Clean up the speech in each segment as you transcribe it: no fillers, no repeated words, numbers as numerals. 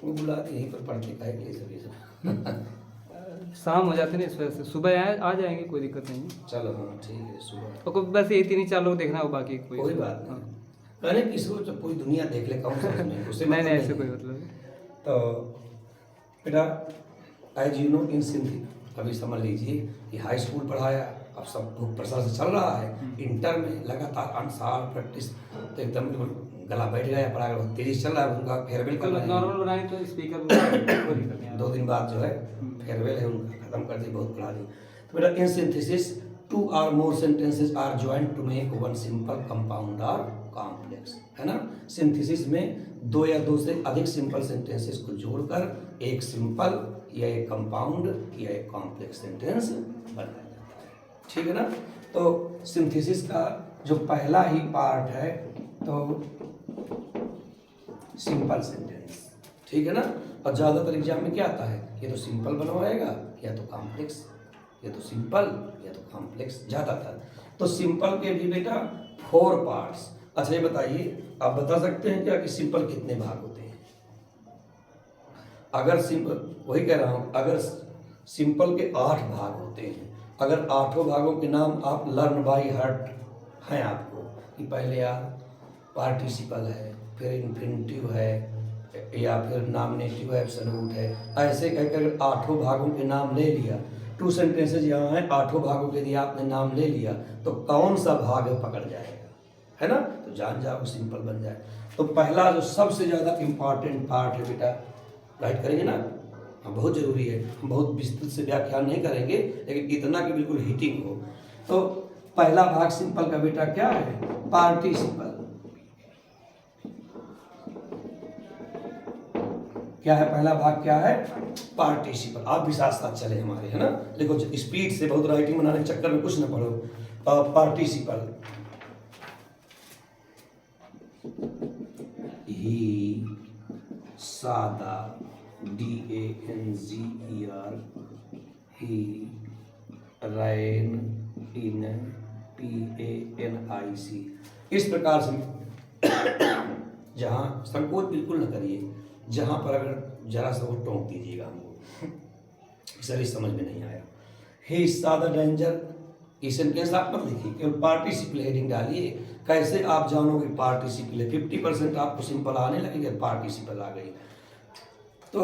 वो बुला के यहीं पर पढ़ते काहे के लिए सभी सब। शाम हो जाती है ना इस वजह से, सुबह आ जाएंगे, कोई दिक्कत नहीं है। चलो हाँ ठीक है सुबह। और बस ये 3 4 लोग देखना हो, बाकी कोई बात नहीं, कहने किसी को तो पूरी दुनिया देख ले, कौन सा उसमें उससे नहीं नहीं, मतलब ऐसे नहीं कोई है। मतलब नहीं। तो बेटा as you know in Sindhi, अभी समझ लीजिए कि हाई स्कूल पढ़ाया, अब सब खूब प्रसार से चल रहा है। इंटर में लगातार 8 साल प्रैक्टिस, तो एकदम बिल्कुल गला बैठ गया, पढ़ाई बहुत तेजी से चल रहा है। उनका फेयरवेल कर रहे हैं, नॉर्मल बनाए तो स्पीकर 2 दिन बाद जो है फेयरवेल है उनका, खत्म कर दी, बहुत पढ़ा दी। तो बेटा in synthesis 2 or more sentences are joined to make one simple compound or complex, है ना। सिंथेसिस में 2 या 2 से अधिक सिंपल सेंटेंसेस को जोड़कर एक सिंपल या एक कंपाउंड या एक कॉम्प्लेक्स सेंटेंस बनाया जाता है, ठीक है ना। तो सिंथेसिस का जो पहला ही पार्ट है तो सिंपल सेंटेंस, ठीक है ना। और ज़्यादातर एग्जाम में क्या आता है, ये तो सिंपल बनवाएगा या तो कॉम्प्लेक्स, या तो सिंपल या तो कॉम्प्लेक्स ज़्यादातर। तो सिंपल के भी बेटा 4 पार्ट्स। अच्छा ये बताइए, आप बता सकते हैं क्या कि सिंपल कितने भाग होते हैं? अगर सिंपल, वही कह रहा हूँ, अगर सिंपल के 8 भाग होते हैं, अगर 8 भागों के नाम आप लर्न बाई हार्ट हैं आपको, कि पहले आप पार्टिसिपल है, फिर इन्फिनिटिव है, या फिर नॉमिनेटिव एब्सोल्यूट है, ऐसे कहकर अगर 8 भागों के नाम ले लिया, 2 सेंटेंसेज यहाँ हैं, 8 भागों के लिए आपने नाम ले लिया, तो कौन सा भाग पकड़ जाएगा, है ना। तो जान जाओ सिंपल बन जाए। तो पहला जो सबसे ज़्यादा इम्पॉर्टेंट पार्ट है बेटा, राइट करेंगे ना, हाँ बहुत ज़रूरी है, हम बहुत विस्तृत से व्याख्यान नहीं करेंगे, लेकिन इतना कि बिल्कुल हिटिंग हो। तो पहला भाग सिंपल का बेटा क्या है, पार्टिसिपल। क्या है पहला भाग, क्या है, पार्टिसिपल। आप भी साथ साथ चले हमारे, है ना, देखो स्पीड से बहुत राइटिंग बनाने के चक्कर में कुछ ना पढ़ो। पार्टिसिपल, ही, सादा, DANGER, he, ran, in, PANIC। इस प्रकार से जहाँ संकोच बिल्कुल न करिए, जहाँ पर अगर जरा सा वो टोंक दीजिएगा हमको, सर समझ में नहीं आया। ही इज द डेंजर, ये सेंटेंस आप मत लिखिए, केवल पार्टिसिपल हेडिंग डालिए। कैसे आप जानोगे पार्टिसिपल है, 50% आपको सिंपल आने लगेगा, पार्टिसिपल आ गई तो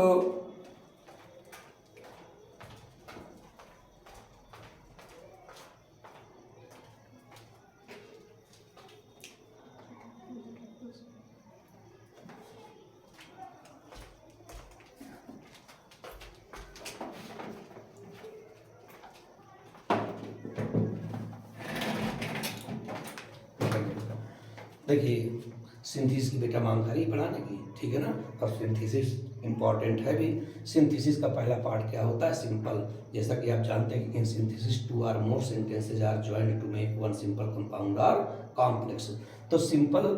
देखिए सिंथेसिस की बेटा मांग करी पढ़ाने की, ठीक है ना। और सिंथेसिस इंपॉर्टेंट है भी। सिंथेसिस का पहला पार्ट क्या होता है, सिंपल। जैसा कि आप जानते हैं कि in synthesis 2 or more sentences are joined to make one simple compound or complex। तो सिंपल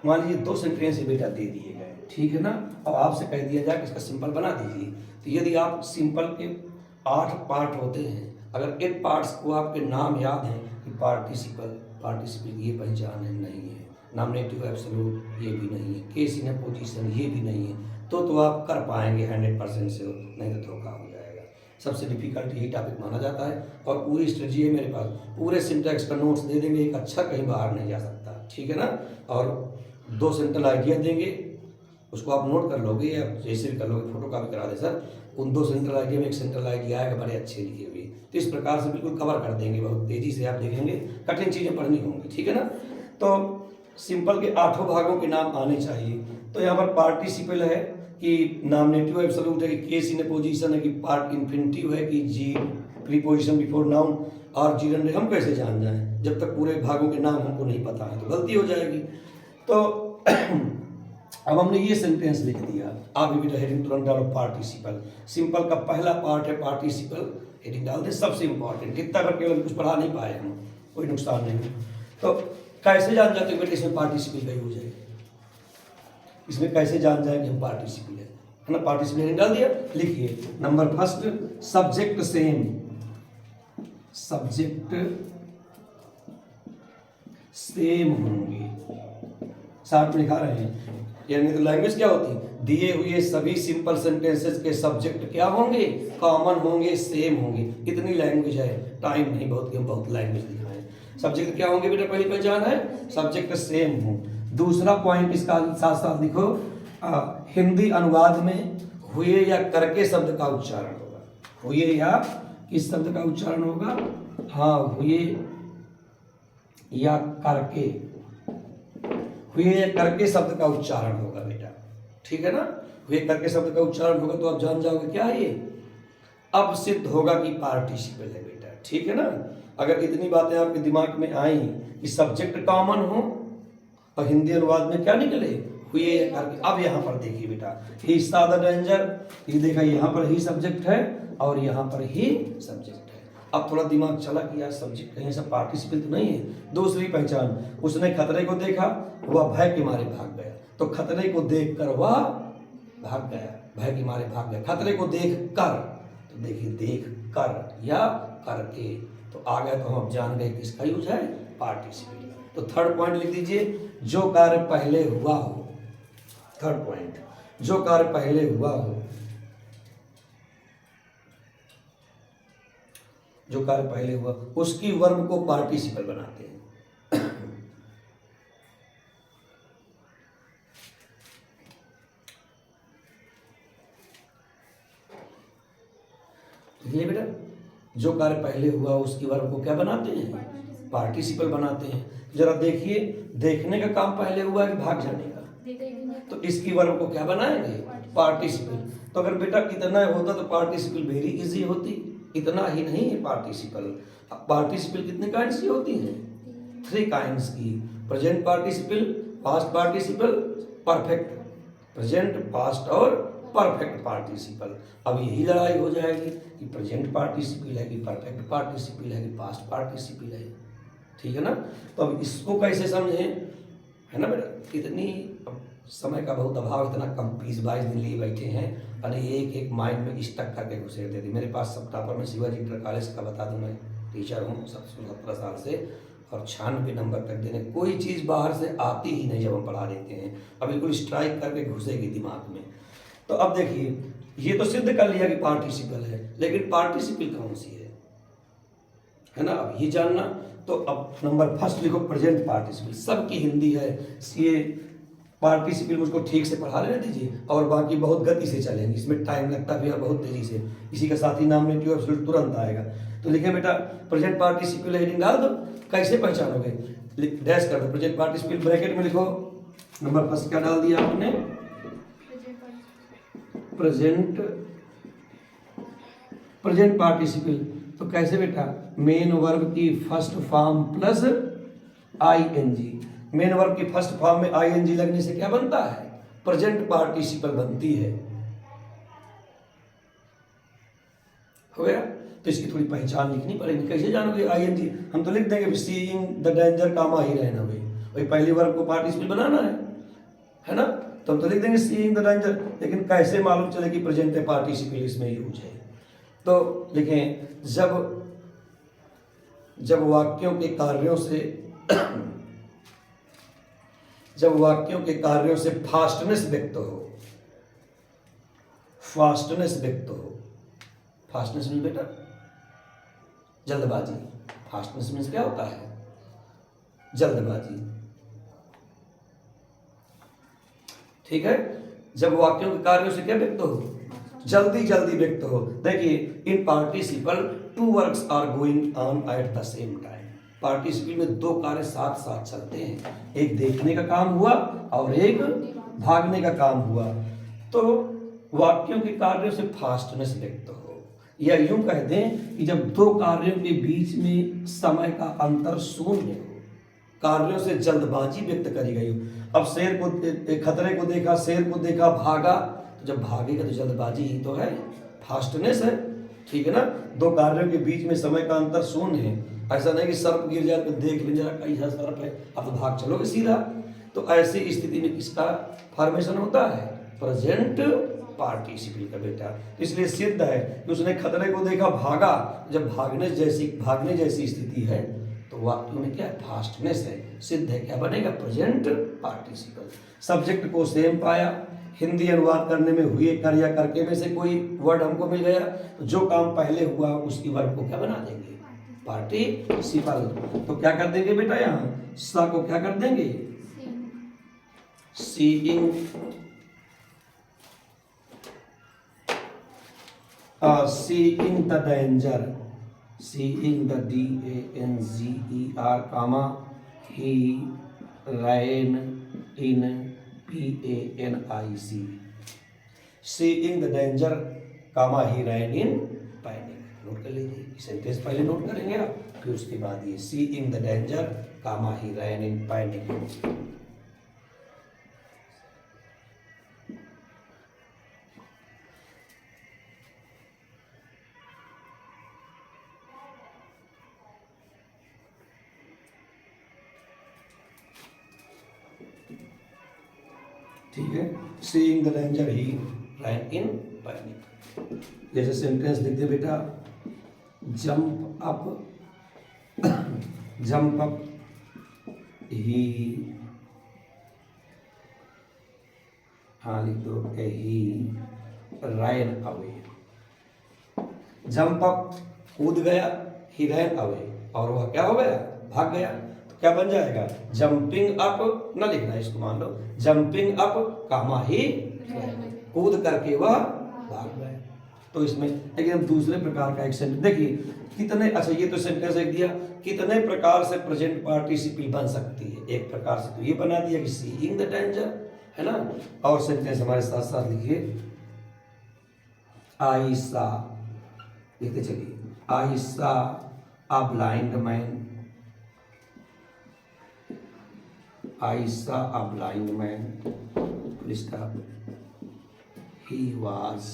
मान लीजिए 2 सेंटेंस बेटा दे दिए गए, ठीक है ना। अब आपसे कह दिया जाए कि इसका सिंपल बना दीजिए, तो यदि आप सिंपल के 8 पार्ट होते हैं, अगर 8 पार्ट्स को आपके नाम याद हैं कि पार्टिसिपल, पार्टिसिपल ये पहचान है नहीं है, नॉमिनेटिव एब्सोल्यूट ये भी नहीं है, केस इन पोजीशन ये भी नहीं है, तो आप कर पाएंगे 100% से, नहीं तो धोखा हो जाएगा। सबसे डिफिकल्ट यही टॉपिक माना जाता है, और पूरी स्ट्रेटजी है मेरे पास, पूरे सिंटैक्स का नोट्स दे देंगे, एक अच्छा कहीं बाहर नहीं जा सकता, ठीक है ना। और 2 सेंट्रल आइडिया देंगे, उसको आप नोट कर लोगे या जैसे भी कर लोगे, फोटो कॉपी करा दे सर, उन 2 सेंट्रल आइडिया में एक सेंट्रल आइडिया आएगा बड़े अच्छे लिखे हुए, तो इस प्रकार से बिल्कुल कवर कर देंगे, बहुत तेजी से आप देखेंगे, कठिन चीज़ें पढ़नी होंगी, ठीक है ना। तो सिंपल के 8 भागों के नाम आने चाहिए। तो यहाँ पर पार्टिसिपल है कि नॉमिनेटिव एब्सोल्यूट है कि केस इन पोजीशन है कि पार्ट इन्फिनिटिव है कि जी प्रीपोजिशन बिफोर नाउन और जीरंड, हम कैसे जान जाएं जब तक पूरे भागों के नाम हमको नहीं पता है, तो गलती हो जाएगी। तो अब हमने ये सेंटेंस लिख दिया, आप भी बेटा हेडिंग तुरंत डालो पार्टिसिपल। सिंपल का पहला पार्ट है पार्टिसिपल, हेडिंग डाल दें, सबसे इंपॉर्टेंट, इतना करके केवल कुछ पढ़ा नहीं पाए हम, कोई नुकसान नहीं। तो कैसे जान जाते हो बेटे इसमें पार्टिसिपल का यूज है, इसमें कैसे जान जाए कि हम पार्टिसिपल है ना। पार्टिसिपल हेडिंग डाल दिया, लिखिए number first, subject same, subject same होंगे, साथ में लिखा रहे हैं यानी तो लैंग्वेज क्या होती, दिए हुए सभी सिंपल सेंटेंसेस के सब्जेक्ट क्या होंगे, कॉमन होंगे, सेम होंगे। इतनी लैंग्वेज है, टाइम नहीं बहुत कि हम बहुत लैंग्वेज दिखाएं। सब्जेक्ट क्या होंगे बेटा, पहली पहचान है, सब्जेक्ट सेम हो। दूसरा पॉइंट इसका साथ साथ लिखो, हिंदी अनुवाद में हुए या करके शब्द का उच्चारण होगा। हुए या किस शब्द का उच्चारण होगा, हाँ हुए या करके, हुए या करके शब्द का उच्चारण होगा बेटा, ठीक है ना। हुए करके शब्द का उच्चारण होगा तो आप जान जाओगे क्या है ये, अब सिद्ध होगा कि पार्टिसिपल है बेटा, ठीक है ना। अगर इतनी बातें आपके दिमाग में आई कि सब्जेक्ट कॉमन हो और हिंदी अनुवाद में क्या निकले, हुए या करके। अब यहाँ पर देखिए बेटा, ही सॉ द डेंजर, ये देखा यहाँ पर ही सब्जेक्ट है और यहाँ पर ही सब्जेक्ट है। अब थोड़ा दिमाग चला कि यार सब्जेक्ट कहीं से पार्टिसिपल तो नहीं है। दूसरी पहचान, उसने खतरे को देखा, वह भय के मारे भाग गया। तो खतरे को देख कर वह भाग गया, भय के मारे भाग गया। खतरे को देख कर, तो देखिए देख कर या करके, तो आ गया। तो हम अब जान गए किसका यूज है, पार्टिसिपल। तो थर्ड पॉइंट लिख दीजिए, जो कार्य पहले हुआ हो। थर्ड पॉइंट, जो कार्य पहले हुआ हो, जो कार्य पहले हुआ उसकी वर्ब को पार्टिसिपल बनाते हैं। देखिए बेटा, जो कार्य पहले हुआ उसकी वर्ब को क्या बनाते हैं, पार्टिसिपल बनाते हैं। जरा देखिए, देखने का काम पहले हुआ है कि भाग जाने का, तो इसकी वर्ब को क्या बनाएंगे, पार्टिसिपल। तो अगर बेटा इतना होता तो पार्टिसिपल वेरी इजी होती, इतना ही नहीं है पार्टिसिपल। पार्टिसिपल कितने काइंड्स की होती हैं, 3 काइंड्स की, present participle, past participle, perfect. Present, past और परफेक्ट पार्टिसिपल। अब यही लड़ाई हो जाएगी कि प्रेजेंट पार्टिसिपल है कि परफेक्ट पार्टिसिपल है कि पास्ट पार्टिसिपल है, ठीक है ना। तो अब इसको कैसे समझें, है ना बेटा। इतनी समय का बहुत अभाव, इतना कम 20-22 दिन लिए बैठे हैं और एक माइंड में स्टक करके घुसे रहते थे। मेरे पास सब टॉपर में शिवाजी इंटर कॉलेज का बता दूं, मैं टीचर हूँ 17 साल से, और 96 नंबर तक देने, कोई चीज़ बाहर से आती ही नहीं जब हम पढ़ा देते हैं। अब बिल्कुल स्ट्राइक करके घुसेगी दिमाग में। तो अब देखिए, ये तो सिद्ध कर लिया कि पार्टिसिपल है, लेकिन पार्टिसिपल कौन सी है ना, अब ये जानना। तो अब नंबर फर्स्ट लिखो, प्रेजेंट पार्टिसिपल। सबकी हिंदी है, ये पार्टिसिपल मुझको ठीक से पढ़ा लेने दीजिए, और बाकी बहुत गति से चलेंगे, इसमें टाइम लगता भी है बहुत तेजी से। इसी का साथ ही नॉमिनेटिव एब्सोल्यूट तुरंत आएगा। तो लिखे बेटा, प्रेजेंट पार्टिसिपल हेडिंग डाल दो। कैसे पहचानोगे, डैश कर दो, प्रेजेंट पार्टिसिपल ब्रैकेट में लिखो। नंबर फर्स्ट क्या डाल दिया आपने, प्रेजेंट पार्टिसिपल। तो कैसे बेटा, मेन वर्ब की first form plus ING. Main verb की फर्स्ट फॉर्म में आईएनजी लगने से क्या बनता है, प्रेजेंट पार्टिसिपल बनती है। हो गया। तो इसकी थोड़ी पहचान लिखनी पड़ेगी। कैसे जानोगे आईएनजी, हम तो लिख देंगे सीइंग द डेंजर कामा ही रहना भाई, वही पहली वर्ब को पार्टिसिपल बनाना है ना। तो हम तो लिख देंगे सीइंग द डेंजर, लेकिन कैसे मालूम चले कि प्रेजेंट पार्टिसिपल इसमें यूज है। तो लिखें, जब वाक्यों के कार्यों से जब वाक्यों के कार्यों से फास्टनेस व्यक्त हो, फास्टनेस व्यक्त हो। फास्टनेस मीन बेटा जल्दबाजी। फास्टनेस मीन्स क्या होता है, जल्दबाजी, ठीक है। जब वाक्यों के कार्यों से क्या व्यक्त हो, जल्दी जल्दी व्यक्त हो। देखिए, in participle 2 works are going on at the same time. Participle में 2 कार्य साथ साथ चलते हैं, एक देखने का काम हुआ और एक भागने का काम हुआ। तो वाक्यों के कार्यों से फास्टनेस व्यक्त हो, या यूं कह दें कि जब 2 कार्यों के बीच में समय का अंतर शून्य हो, कार्यों से जल्दबाजी व्यक्त करी गई हो। अब शेर को, खतरे को देखा, शेर को देखा, भागा, तो जब भागेगा तो जल्दबाजी ही तो है, फास्टनेस है, ठीक है ना। 2 कार्यों के बीच में समय का अंतर शून्य है। ऐसा नहीं कि सर्प गिर जाए तो देख लीजिए कैसा सर्प है, अब तो भाग चलोगे सीधा। तो ऐसी स्थिति में किसका फॉर्मेशन होता है, प्रेजेंट पार्टिसिपल का बेटा। इसलिए सिद्ध है कि उसने खतरे को देखा, भागा। जब भागने जैसी स्थिति है तो तो वाक्यों में क्या है, फास्टनेस है, सिद्ध है, क्या बनेगा, प्रेजेंट पार्टिसिपल। सब्जेक्ट को सेम पाया, हिंदी अनुवाद करने में हुए कर या करके में से कोई वर्ड हमको मिल गया, तो जो काम पहले हुआ उसकी वर्ब को क्या बना देंगे, पार्टिसिपल। तो क्या कर देंगे बेटा, यहाँ सा को क्या कर देंगे, seeing, seeing the danger, seeing the DANGER comma he ran in PANIC, seeing the danger comma he ran in panic. Note कर लीजिए, सेंटेंस पहले नोट करेंगे आप, फिर उसके बाद ये seeing the danger comma he ran in panic. ठीक है, seeing the danger he ran in panic. जैसे सेंटेंस लिख दे बेटा, जंप अप ही, हाँ लिख दो, he ran away. Jump up कूद गया, ही रैन अवे, और वह क्या हो गया, भाग गया। क्या बन जाएगा, जंपिंग अप, ना लिखना इसको, मान लो जंपिंग अप कामा ही, कूद करके वह भाग गए। तो इसमें एकदम दूसरे प्रकार का एक सेंटेंस देखिए कितने, अच्छा ये तो सेंटेंस एक दिया, कितने प्रकार से प्रेजेंट पार्टिसिपल बन सकती है। एक प्रकार से तो ये बना दिया कि सीइंग द डेंजर, है ना। और सेंटेंस हमारे साथ साथ लिखिए, आई सा, लिखते चलिए, आई saw a blind man, I saw a blind man, full stop, he was,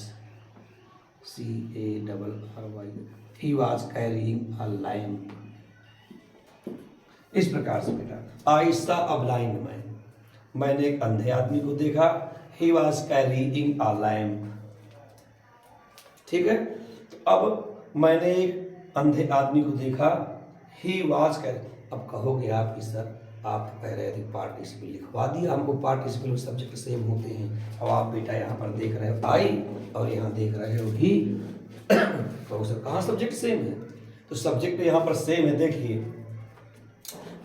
CARRY, he was carrying a lamp। इस प्रकार से बेटा, I saw a blind man, मैंने एक अंधे आदमी को देखा, he was carrying a lamp। ठीक है, तो अब मैंने एक अंधे आदमी को देखा, he was carrying। अब कहोगे आप कि सर आप कह रहे थे पार्टिसिपल लिखवा दिया हमको, पार्टिसिपल और सब्जेक्ट सेम होते हैं। अब आप बेटा यहाँ पर देख रहे हो आई और यहाँ देख रहे हो ही, तो सर कहाँ सब्जेक्ट सेम है, तो सब्जेक्ट यहाँ पर सेम है। देखिए,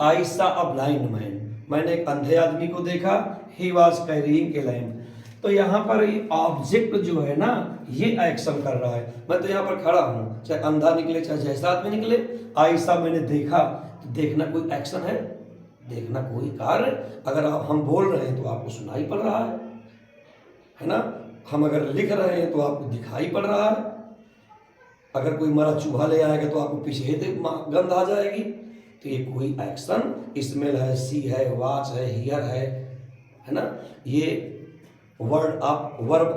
आई सा अ ब्लाइंड मैन, मैंने एक अंधे आदमी को देखा, he was carrying a lamp. तो यहाँ पर ये ऑब्जेक्ट जो है ना, ये एक्शन कर रहा है। मैं तो यहाँ पर खड़ा हूँ, चाहे अंधा निकले चाहे जैसा आदमी निकले, आई सा मैंने देखा, तो देखना कोई एक्शन है, देखना कोई कार्य। अगर हम बोल रहे हैं तो आपको सुनाई पड़ रहा है ना। हम अगर लिख रहे हैं तो आपको दिखाई पड़ रहा है। अगर कोई मरा चूहा ले आएगा तो आपको पीछे गंध आ जाएगी। तो ये कोई एक्शन, स्मेल है, सी है, वाच है, हियर है ना। ये वर्ब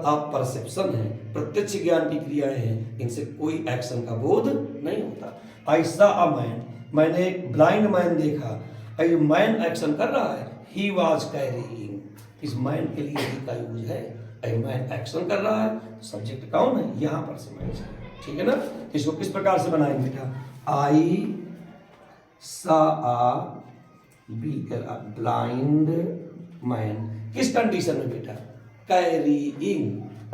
ऑफ परसेप्शन है, प्रत्यक्ष ज्ञान की क्रियाएं हैं, इनसे कोई एक्शन का बोध नहीं होता। आई सॉ अ मैन, मैंने एक ब्लाइंड मैन देखा, मैन एक्शन कर रहा है, ही वॉज कैरिंग, इस मैन के लिए ही का यूज है, मैन एक्शन कर रहा है, सब्जेक्ट कौन है, यहाँ पर से मैन है। ठीक है ना। इसको किस प्रकार से बनाएंगे बेटा, I saw uh blind man, किस कंडीशन में बेटा, कैरिंग।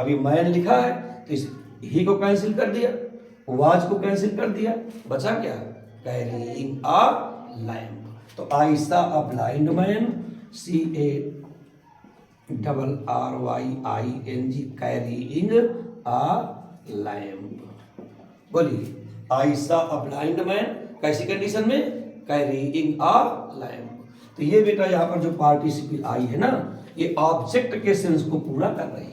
अभी मैन लिखा है तो इस ही को कैंसिल कर दिया, वाज को कैंसिल कर दिया, बचा क्या, कैरिंग आ लैम्प। तो I saw a blind man, CARRYING, carrying a lamp. बोलिए, I saw a blind man, कैसी कंडीशन में, कैरिंग आ लैम्प। तो ये बेटा यहाँ पर जो पार्टिसिपल आई है ना, ये ऑब्जेक्ट के सेंस को पूरा कर रही है।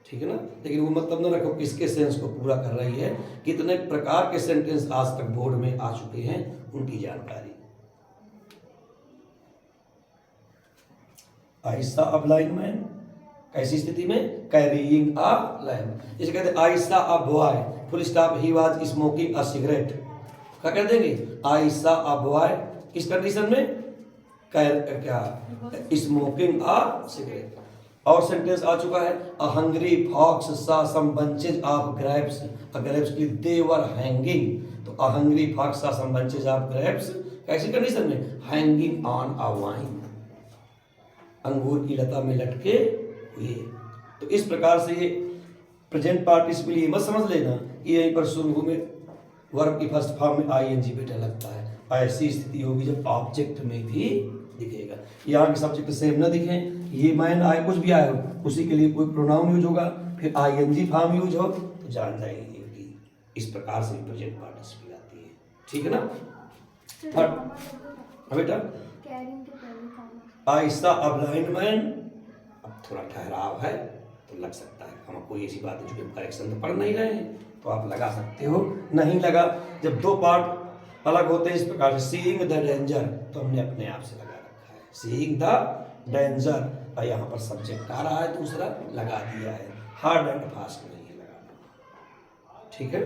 ठीक है ना। लेकिन वो मतलब ना रखो किसके सेंस को पूरा कर रही है। कितने प्रकार के सेंटेंस आज तक बोर्ड में आ चुके हैं, उनकी जानकारी। आहिस्ता अ ब्लाइंड मैन, कैसी स्थिति में, कैरिंग अ लैम्प। जैसे कहते हैं आहिस्ता a boy, full stop, he was smoking a cigarette. क्या कह देंगे, आहिस्ता अ बॉय, किस कंडीशन में, क्या स्मोकिंग अ सिगरेट। और सेंटेंस आ चुका है, अ हंग्री फॉक्स सा सम बंचेज ऑफ ग्रेप्स, ग्रेप्स के लिए दे वर हैंगिंग, तो अ हंग्री फॉक्स सा सम बंचेज ऑफ ग्रेप्स कैसी कंडीशन में, हैंगिंग ऑन अ वाइन, अंगूर की लता में लटके हुए। तो इस प्रकार से ये प्रेजेंट पार्टिसिपल, ये मत समझ लेना कि यहीं पर शुरू में वर्ब की फर्स्ट फॉर्म में आईएनजी बेटा लगता है, ऐसी स्थिति होगी जब ऑब्जेक्ट में भी दिखेगा। यहाँ के सब्जेक्ट सेम ना दिखें, ये मैन आए कुछ भी आए हो, उसी के लिए कोई प्रोनाउन यूज होगा, फिर आईएनजी फॉर्म यूज हो तो जान जाएंगे कि इस प्रकार से प्रेजेंट पार्टिसिपल आती है, ठीक है ना। थर्ड बेटा, आहिस्ता अ ब्लाइंड मैन, अब थोड़ा ठहराव है तो लग सकता है, हम कोई ऐसी बात है जो करेक्शन तो पढ़ नहीं रहे हैं तो आप लगा सकते हो, नहीं लगा जब दो पार्ट अलग होते हैं इस प्रकार से, सीइंग द डेंजर तो हमने अपने आप से लगा रखा है, सीइंग द डेंजर, और यहाँ पर सब्जेक्ट आ रहा है दूसरा लगा दिया है, हार्ड एंड फास्ट नहीं है लगाना, ठीक है।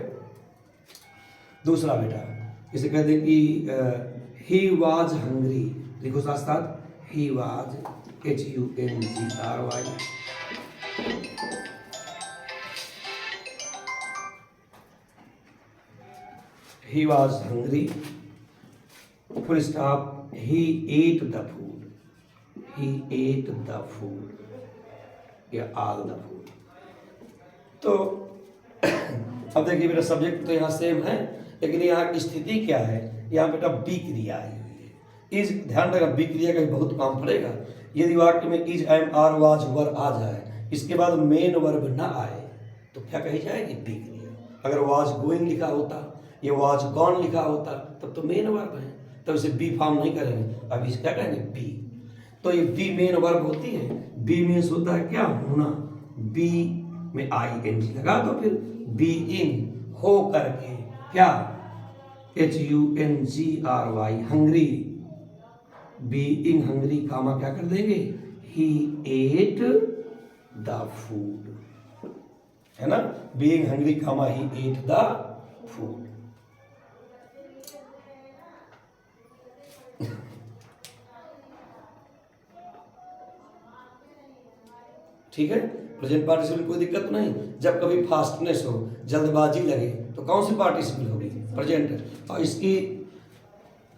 दूसरा बेटा इसे कहते हैं कि ही वाज हंग्री, लिखो साथ साथ, he was HUNGRY, he was hungry, full stop, he ate the food, he ate the food या all the food। तो अब देखिए बेटा सब्जेक्ट तो यहाँ सेम है, लेकिन यहाँ की स्थिति क्या है, यहाँ बेटा बी क्रिया आई हुई है। इज ध्यान रखना, बी क्रिया का बहुत काम पड़ेगा। यदि वाक्य में is am are was were आ जाए, इसके बाद मेन वर्ब ना आए तो क्या कही जाएगी, बी क्रिया। अगर वाज गोइंग लिखा होता, ये वाज गॉन लिखा होता तब तो मेन वर्ब है, तब इसे बी फॉर्म नहीं करेंगे, अब इसे क्या करेंगे, बी। तो ये बी मेन वर्ब होती है, बी मीन्स होता है क्या, होना, बी में ING लगा दो, फिर बीइंग हो करके क्या, HUNGRY hungry, being hungry comma क्या कर देंगे, ही एट द फूड, है ना, being hungry comma he ate the food. ठीक है, प्रेजेंट पार्टिसिपल कोई दिक्कत तो नहीं। जब कभी फास्टनेस हो, जल्दबाजी लगे तो कौन सी पार्टिसिपल होगी, प्रेजेंट। और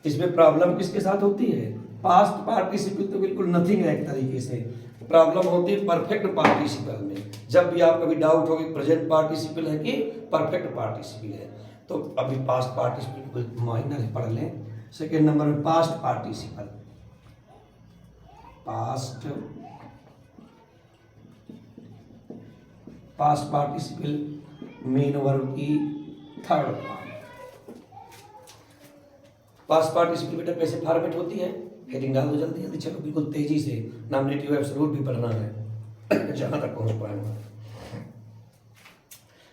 इसमें प्रॉब्लम किसके साथ होती है, पास्ट पार्टिसिपल तो बिल्कुल नथिंग है, एक तरीके से प्रॉब्लम होती है परफेक्ट पार्टिसिपल में। जब भी आप कभी डाउट हो कि प्रेजेंट पार्टिसिपल है कि परफेक्ट पार्टिसिपल है, तो अभी पास्ट पार्टिसिपल को माइनर पढ़ लें। सेकेंड नंबर में past participle, past participle main verb की थर्ड फॉर्म। पास्ट पार्टिसिपल बेटा कैसे फॉर्मेट होती है, हेडिंग डाल दो जल्दी जल्दी, चलो बिल्कुल तेजी से, नॉमिनेटिव एब्सोल्यूट भी पढ़ना है जहां तक पहुंच पाएंगे।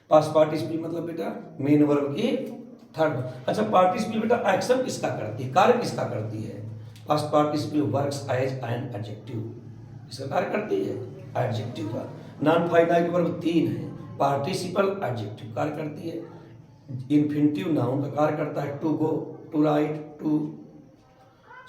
पास्ट पार्टिसिपल मतलब बेटा मेन वर्ब की थर्ड। अच्छा, पार्टिसिपल बेटा एक्शन किसका करती है, कार्य किसका करती है, past participle works as an adjective, इसका कार्य करती है एडजेक्टिव का। नॉन फाइनाइट वर्ब 3 है, पार्टिसिपल एडजेक्टिव कार्य करती है, इन्फिनिटिव नाउन का कार्य करता है, to go, to write, to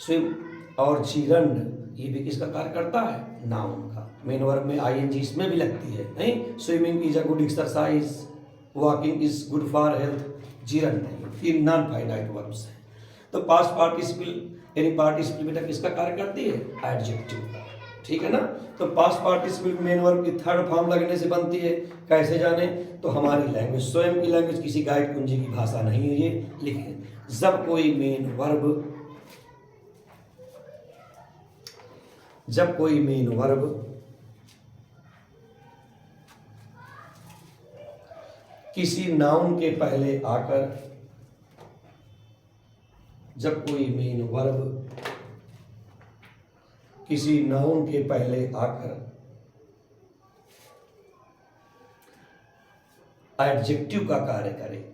swim, और जीरंड ये भी किसका कार्य करता है, नाउन का। मेन वर्ब में ING इसमें भी लगती है, नहीं, swimming is a good exercise, walking is good for health, gerund नहीं, इन नॉन फाइनाइट वर्ब्स हैं। तो पास्ट पार्टिसिपल यानी पार्टिसिपल बेटा किसका कार्य करती है, एडजेक्टिव का, ठीक है ना। तो पास्ट पार्टिसिपल मेन वर्ब की थर्ड फॉर्म लगने से बनती है, कैसे जाने, तो हमारी लैंग्वेज, स्वयं की लैंग्वेज, किसी गाइड कुंजी की भाषा नहीं है ये, लिखें, जब कोई मेन वर्ब किसी नाउन के पहले आकर, जब कोई मेन वर्ब किसी नाउन के पहले आकर एडजेक्टिव का कार्य करे,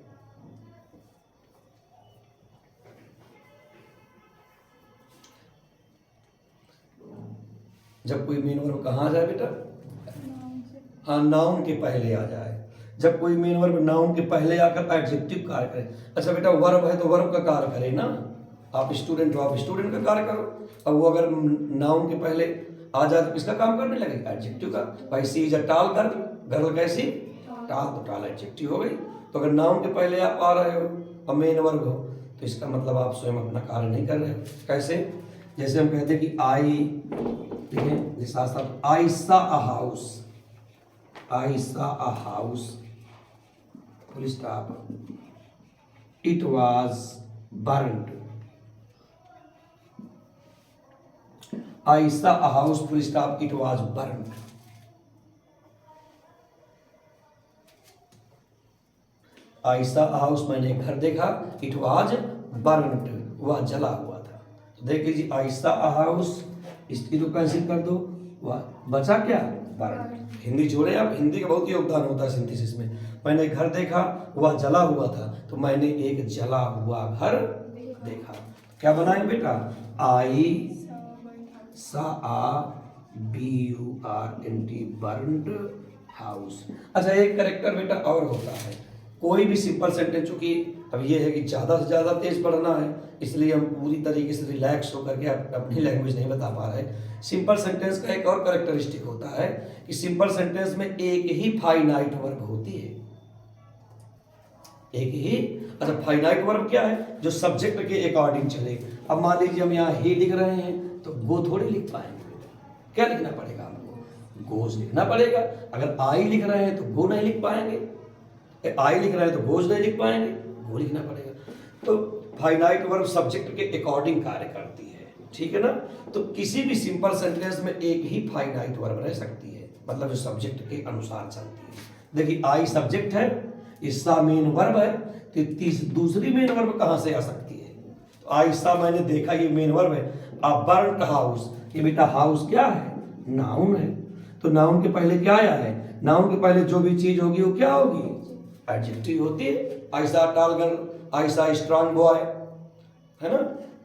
जब कोई मेन वर्ब कहाँ आ जाए बेटा, हाँ, नाउन के पहले आ जाए। जब कोई मेन वर्ब नाउन के पहले आकर एडजेक्टिव कार्य करे। अच्छा बेटा, वर्ब है तो वर्ब का कार्य करे ना, आप स्टूडेंट हो, आप स्टूडेंट का कार्य करो। अब वो अगर नाउन के पहले आ जाए तो किसका काम करने लगेगा? एडजेक्टिव का। भाई she is a tall girl, girl कैसी? टॉल, तो टॉल एडजेक्टिव हो गई। तो अगर नाउन के पहले आप आ रहे हो और मेन वर्ब हो तो इसका मतलब आप स्वयं अपना कार्य नहीं कर रहे हो। कैसे? जैसे हम कहते हैं कि आई, देखिए साथ साथ आई saw a house, I saw a house, full stop, it was burned. I saw a house, full stop, it was burned. I saw a house, मैंने एक घर देखा, इट वाज बर्न्ड, वह जला हुआ था। तो देख लीजिए आई सा अ हाउस, इसकी तो कैंसिल कर दो, वह बचा क्या? बर्न्ड। हिंदी जोड़े आप, हिंदी का बहुत योगदान होता है सिंथेसिस में। मैंने घर देखा, वह जला हुआ था, तो मैंने एक जला हुआ घर देखा। क्या बनाएंगे बेटा? I saw a B U R N T, burned house. अच्छा एक करेक्टर बेटा और होता है, कोई भी सिंपल सेंटेंस, चूंकि अब ये है कि ज़्यादा से ज़्यादा तेज पढ़ना है इसलिए हम पूरी तरीके से रिलैक्स होकर के अपनी लैंग्वेज नहीं बता पा रहे। सिंपल सेंटेंस का एक और करेक्टरिस्टिक होता है कि सिंपल सेंटेंस में एक ही फाइनाइट वर्ब होती है, एक ही। अच्छा फाइनाइट वर्ब क्या है? जो सब्जेक्ट के अकॉर्डिंग चले। अब मान लीजिए हम यहाँ ही लिख रहे हैं तो गो थोड़ी लिख पाएंगे, क्या लिखना पड़ेगा हमको? गोज लिखना पड़ेगा। अगर आई लिख रहे हैं तो गो नहीं लिख पाएंगे, आई लिख रहे हैं तो गोज नहीं लिख पाएंगे, गो लिखना पड़ेगा। तो फाइनाइट वर्ब सब्जेक्ट के अकॉर्डिंग कार्य करती है, ठीक है ना। तो किसी भी सिंपल सेंटेंस में एक ही फाइनाइट वर्ब रह सकती है, मतलब जो सब्जेक्ट के अनुसार चलती है। देखिए आई सब्जेक्ट है, इसका मेन वर्ब है, तो दूसरी मेन वर्ब कहां से आ सकती है? तो आइसा मैंने देखा, ये मेन वर्ब है। अ बर्न्ट हाउस, ये बेटा हाउस क्या है? नाउन है। तो नाउन के पहले क्या आया है? नाउन के पहले जो भी चीज होगी वो क्या होगी? एडजेक्टिव होती है। आइसा टॉल गर्ल, आइसा स्ट्रांग बॉय, है ना।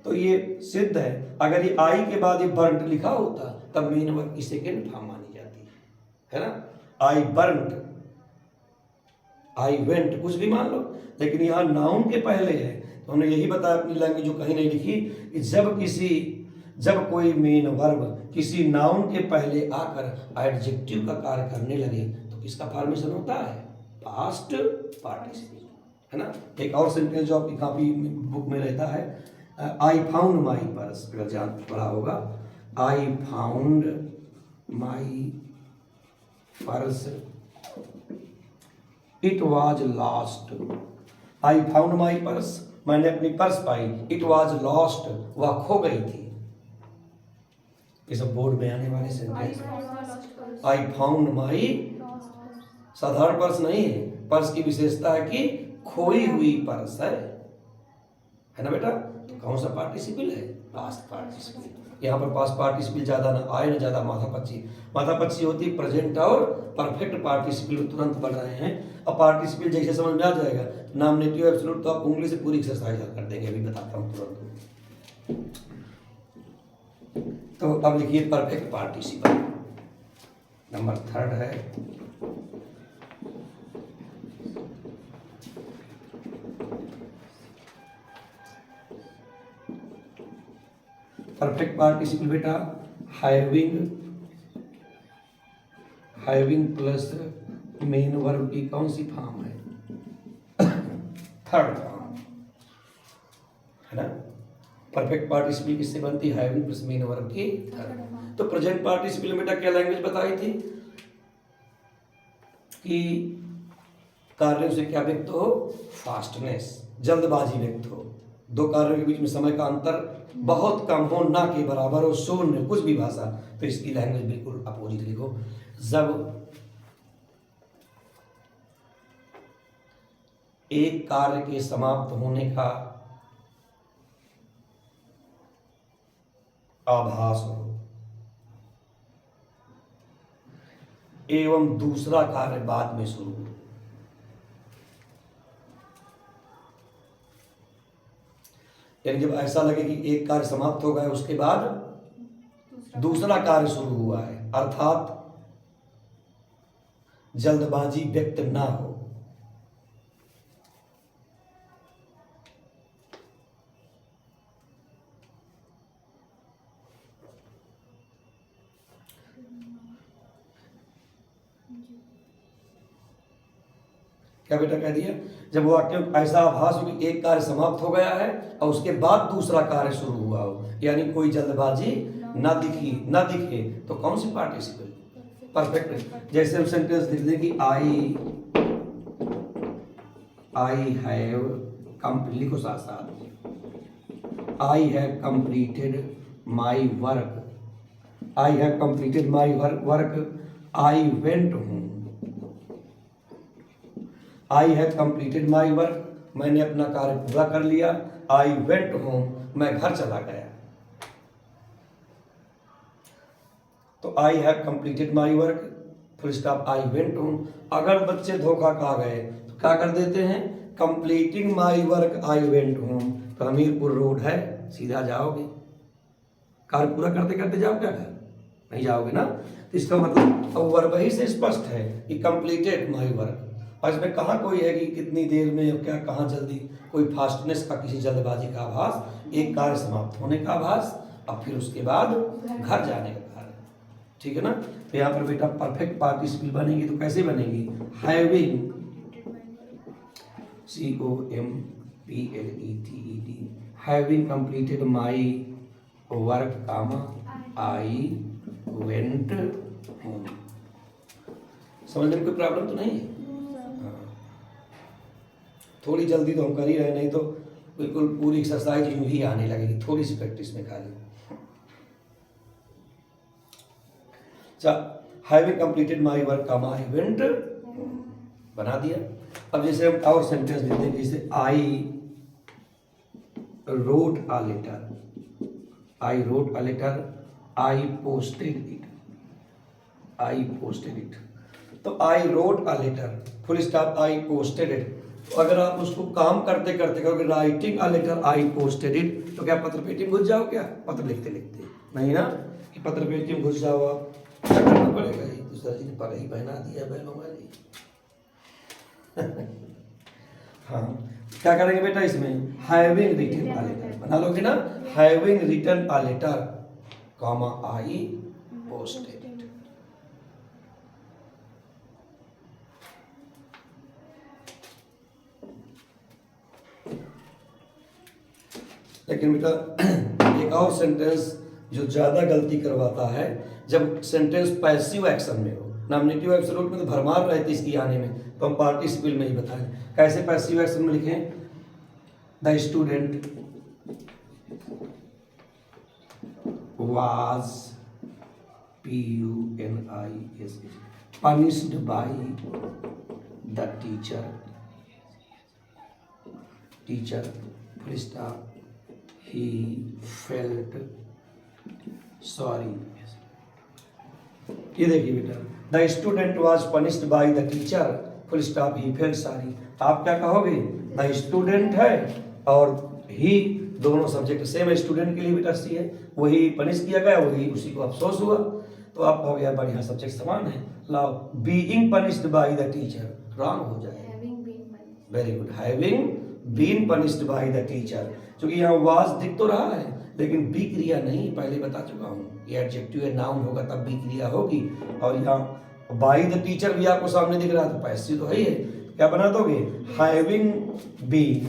तो ये सिद्ध है। अगर ये आई के बाद ये बर्न्ट लिखा होता तब मेन वर्ब की सेकेंड फॉर्म मानी जाती है ना। आई बर्न्ट, आई वेंट, कुछ भी मान लो, लेकिन यहाँ नाउन के पहले है तो हमने यही बताया अपनी लैंग्वेज जो कहीं नहीं लिखी कि जब कोई मेन वर्ब किसी नाउन के पहले आकर एडजेक्टिव का कार्य करने लगे तो किसका फॉर्मेशन होता है? पास्ट पार्टिसिपल, है ना। एक और सेंटेंस जो आपकी कॉपी बुक में रहता है, आई फाउंड माई पर्स, अगर जान पढ़ा होगा, I found my purse, it was lost. I found my purse, मैंने अपनी purse pi, it was lost, वह खो गई थी। ये सब बोर्ड में आने वाले सेंटेंस। आई फाउंड माई, साधारण पर्स नहीं है, पर्स की विशेषता है कि खोई हुई पर्स है ना बेटा। तो कौन सा पार्टिसिपल है? Past participle. यहाँ पर पास्ट पार्टिसिपल ज्यादा ना आए ना ज्यादा माथापच्ची। माथापच्ची होती है प्रेजेंट और परफेक्ट पार्टिसिपल तुरंत बढ़ रहे हैं। अब पार्टिसिपल जैसे समझ में आ जाएगा, नॉमिनेटिव एब्सोल्यूट तो आप उंगली से पूरी एक्सरसाइज कर देंगे, अभी बताता हूँ तुरंत। तो अब लिखिए परफेक्ट पार्टिसिपल, नंबर 3 है। परफेक्ट पार्टिसिपल बेटा हैविंग प्लस मेन वर्ब की कौन सी फॉर्म है? 3rd फॉर्म, है ना। परफेक्ट पार्टिसिपल किससे बनती है? हैविंग प्लस मेन वर्ब की 3rd। तो प्रेजेंट पार्टिसिपल में बेटा क्या लैंग्वेज बताई थी कि कार्यों से क्या व्यक्त हो? फास्टनेस, जल्दबाजी व्यक्त हो। दो कार्यों के बीच में समय का अंतर बहुत कम हो, ना के बराबर हो, शून्य, कुछ भी भाषा, तो इसकी लैंग्वेज बिल्कुल अपोजिट लिखो। जब एक कार्य के समाप्त होने का आभास हो एवं दूसरा कार्य बाद में शुरू हो, यानी जब ऐसा लगे कि एक कार्य समाप्त हो गया उसके बाद दूसरा कार्य शुरू हुआ है, अर्थात जल्दबाजी व्यक्त ना हो। क्या बेटा कह दिया? जब वाक्य ऐसा आभास हो कि एक कार्य समाप्त हो गया है और उसके बाद दूसरा कार्य शुरू हुआ हो, यानी कोई जल्दबाजी ना दिखे, तो कौन सी पार्टिसिपल? परफेक्ट। जैसे हम सेंटेंस लिख दें कि आई हैव कंप्लीट, लिखो साथ साथ, I have completed my work, I have completed my work, I went home, I have completed my work, मैंने अपना कार्य पूरा कर लिया, आई वेंट होम, मैं घर चला गया। तो I have completed my work, full stop, I went home. अगर बच्चे धोखा खा गए तो क्या कर देते हैं? Completing my work I went home, तो हमीरपुर रोड है, सीधा जाओगे, कार्य पूरा करते करते जाओ क्या घर? नहीं जाओगे ना। तो इसका मतलब अब वर्ब ही से स्पष्ट है कि कंप्लीटेड माई वर्क, और इसमें कहाँ कोई है कि कितनी देर में क्या, कहाँ जल्दी, कोई फास्टनेस का, किसी जल्दबाजी का आभास, एक कार्य समाप्त होने का आभास और फिर उसके बाद घर जाने का कार्य, ठीक है ना। तो यहाँ पर बेटा परफेक्ट पार्टिसिपल बनेगी तो कैसे बनेगी? Having, COMPLETED, having completed my work comma I went home. समझने में कोई प्रॉब्लम तो नहीं है? थोड़ी जल्दी तो हम कर ही रहे, नहीं तो बिल्कुल पूरी एक्सरसाइज यूं ही आने लगेगी, थोड़ी सी प्रैक्टिस में खाली। Having completed my work comma I went, बना दिया। अब जैसे हम और सेंटेंस लिखते हैं, जैसे I wrote a letter, I wrote a letter, I posted it, I posted it. तो I wrote a letter, full stop, I posted it. तो अगर आप उसको काम करते करते कहोगे writing a letter I posted it, तो क्या पत्र पेटी में घुस जाओ? क्या पत्र लिखते लिखते नहीं ना, कि पत्र पेटी में घुस जाओ आप, क्या करना पड़ेगा? ये दूसरा जी ने पर ही पहना दिया बैलों वाली। हाँ, क्या करेंगे बेटा इसमें? हैविंग रिटन अ लेटर बना लोगे ना, having written a letter comma I posted. लेकिन बेटा एक और सेंटेंस जो ज़्यादा गलती करवाता है, जब सेंटेंस पैसिव एक्शन में हो, नॉमिनेटिव एब्सोल्यूट में तो भरमार रहती इसकी आने में, तो हम पार्टिसिपल में ही बताएं। कैसे पैसिव एक्शन में लिखें? The student was PUNISH punished by the teacher full stop, he felt sorry। ये देखिए बेटा, the student was punished by the teacher full stop, he felt sorry. आप क्या कहोगे? द स्टूडेंट है और ही दोनों सब्जेक्ट सेम, स्टूडेंट के लिए बेटा सी है, वही पनिश किया गया, वही उसी को अफसोस हुआ, तो आप कहोगे यार बढ़िया सब्जेक्ट समान है, लाओ being punished by the teacher, wrong हो जाए। Very good, having been punished by the teacher, क्योंकि यहाँ वाज दिख तो रहा है लेकिन बी क्रिया नहीं, पहले बता चुका हूँ, ये एडजेक्टिव है, नाउन होगा तब बी क्रिया होगी, और यहाँ बाय द टीचर भी आपको सामने दिख रहा है तो पैसिव तो है ही है। क्या बना दोगे? Having been,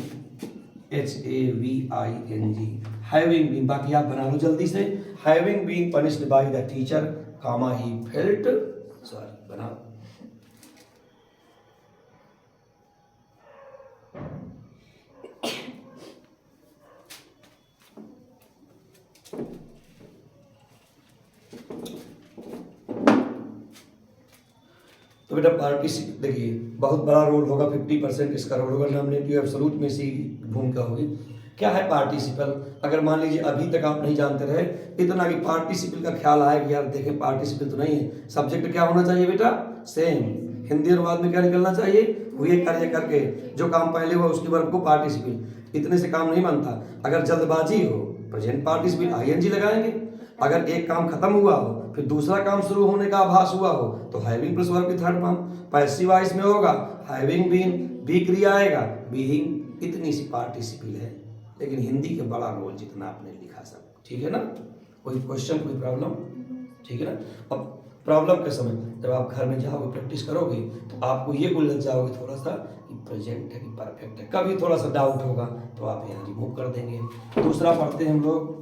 HAVING, having been. बाकी आप बना लो जल्दी से, having been punished by the teacher comma he felt sorry, बनाओ। तो बेटा पार्टिसिपेट देखिए बहुत बड़ा रोल होगा, 50% इसका रोल होगा, नॉमिनेटिव एब्सोल्यूट में सी भूमिका होगी। क्या है पार्टिसिपल? अगर मान लीजिए अभी तक आप नहीं जानते रहे इतना कि पार्टिसिपल का ख्याल आया कि यार देखें पार्टिसिपल तो नहीं है, सब्जेक्ट क्या होना चाहिए बेटा? सेम। हिंदी अनुवाद में क्या निकलना चाहिए? हुए कार्य करके जो काम पहले हुआ उसके वर्ब को पार्टिसिपल। इतने से काम नहीं बनता। अगर जल्दबाजी हो प्रेजेंट पार्टिसिपल ING लगाएंगे, अगर एक काम खत्म हुआ हो फिर दूसरा काम शुरू होने का आभास हुआ हो तो हैविंग प्लस वर्ब की थर्ड फॉर्म। पैसिव वॉइस में होगा हैविंग बीन, बी क्रिया आएगा, बीइंग। इतनी सी पार्टिसिपल है, लेकिन हिंदी के बड़ा रोल जितना आपने लिखा सब, ठीक है ना? कोई क्वेश्चन, कोई प्रॉब्लम? ठीक है ना? अब प्रॉब्लम के समय जब आप घर में जाओगे प्रैक्टिस करोगे तो आपको ये उलझ जाओगे थोड़ा सा कि प्रेजेंट है कि परफेक्ट है, कभी थोड़ा सा डाउट होगा तो आप यहाँ रिमूव कर देंगे। दूसरा पढ़ते हैं हम लोग,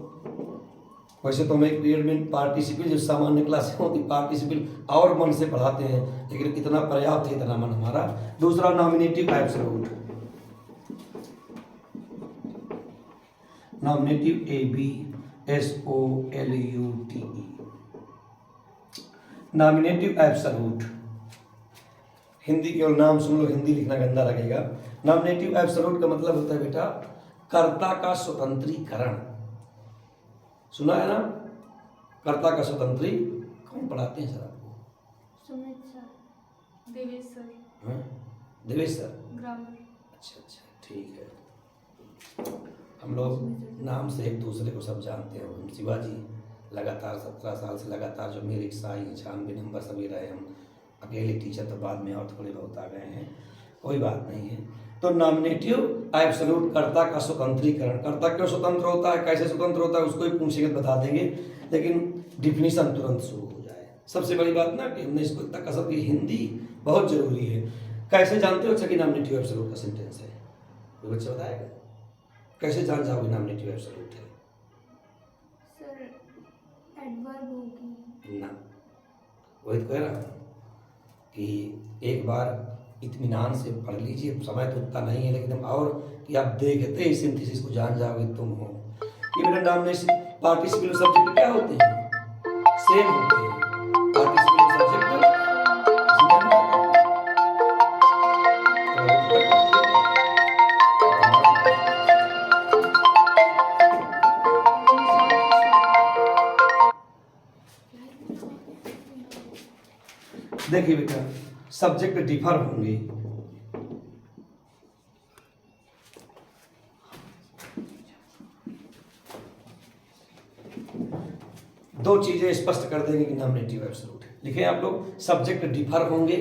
वैसे तो हमें पीरियड में पार्टिसिपल जो सामान्य क्लास होती पार्टिसिपल और मन से पढ़ाते हैं, लेकिन इतना पर्याप्त है इतना मन हमारा। दूसरा nominative absolute, nominative ABSOLUTE, nominative absolute. Hindi केवल नाम सुन लो, हिंदी लिखना गंदा लगेगा। नॉमिनेटिव एब्सोल्यूट का मतलब होता है बेटा कर्ता का स्वतंत्रीकरण। सुना है ना, कर्ता का स्वतंत्री। कौन पढ़ाते हैं सर आपको? Sumit sir, Devesh sir. हाँ, देवेश सर। ग्रामर। अच्छा अच्छा, ठीक है। हम लोग नाम से एक दूसरे को सब जानते हैं। हम शिवाजी लगातार 17 साल से लगातार जो मेरी रिक्शा आई 96 नंबर सभी रहे। हम अकेले टीचर तो बाद में और थोड़े बहुत आ गए हैं, कोई बात नहीं है। तो नॉमिनेटिव एब्सोल्यूट कर्ता का स्वतंत्रीकरण। कर्ता क्यों स्वतंत्र होता है, कैसे स्वतंत्र होता है उसको ही पूछेंगे बता देंगे, लेकिन डिफिनीशन तुरंत शुरू हो जाए। सबसे बड़ी बात ना कि हमने इसको इतना कसर की, हिंदी बहुत जरूरी है। कैसे जानते हो अच्छा कि नॉमिनेटिव एब्सोल्यूट का सेंटेंस है? कोई बच्चा बताएगा कैसे जान जाओगे नॉमिनेटिव एब्सोल्यूट है? सर एडवर्ब होगी ना, वही तो कह रहा हूँ कि एक बार इत्मीनान से पढ़ लीजिए, समय तो उतना नहीं है, लेकिन और कि आप देखते ही सिंथेसिस को जान जाओगे तुम हो। ये मेरा नॉमिनेशन पार्टिसिपल सब्जेक्ट क्या होते हैं? सेम होते हैं। पार्टिसिपल सब्जेक्ट देखिए बेटा, सब्जेक्ट डिफर होंगे। दो चीजें स्पष्ट कर देंगे कि नॉमिनेटिव एब्सोल्यूट है। लिखे आप लोग, सब्जेक्ट डिफर होंगे।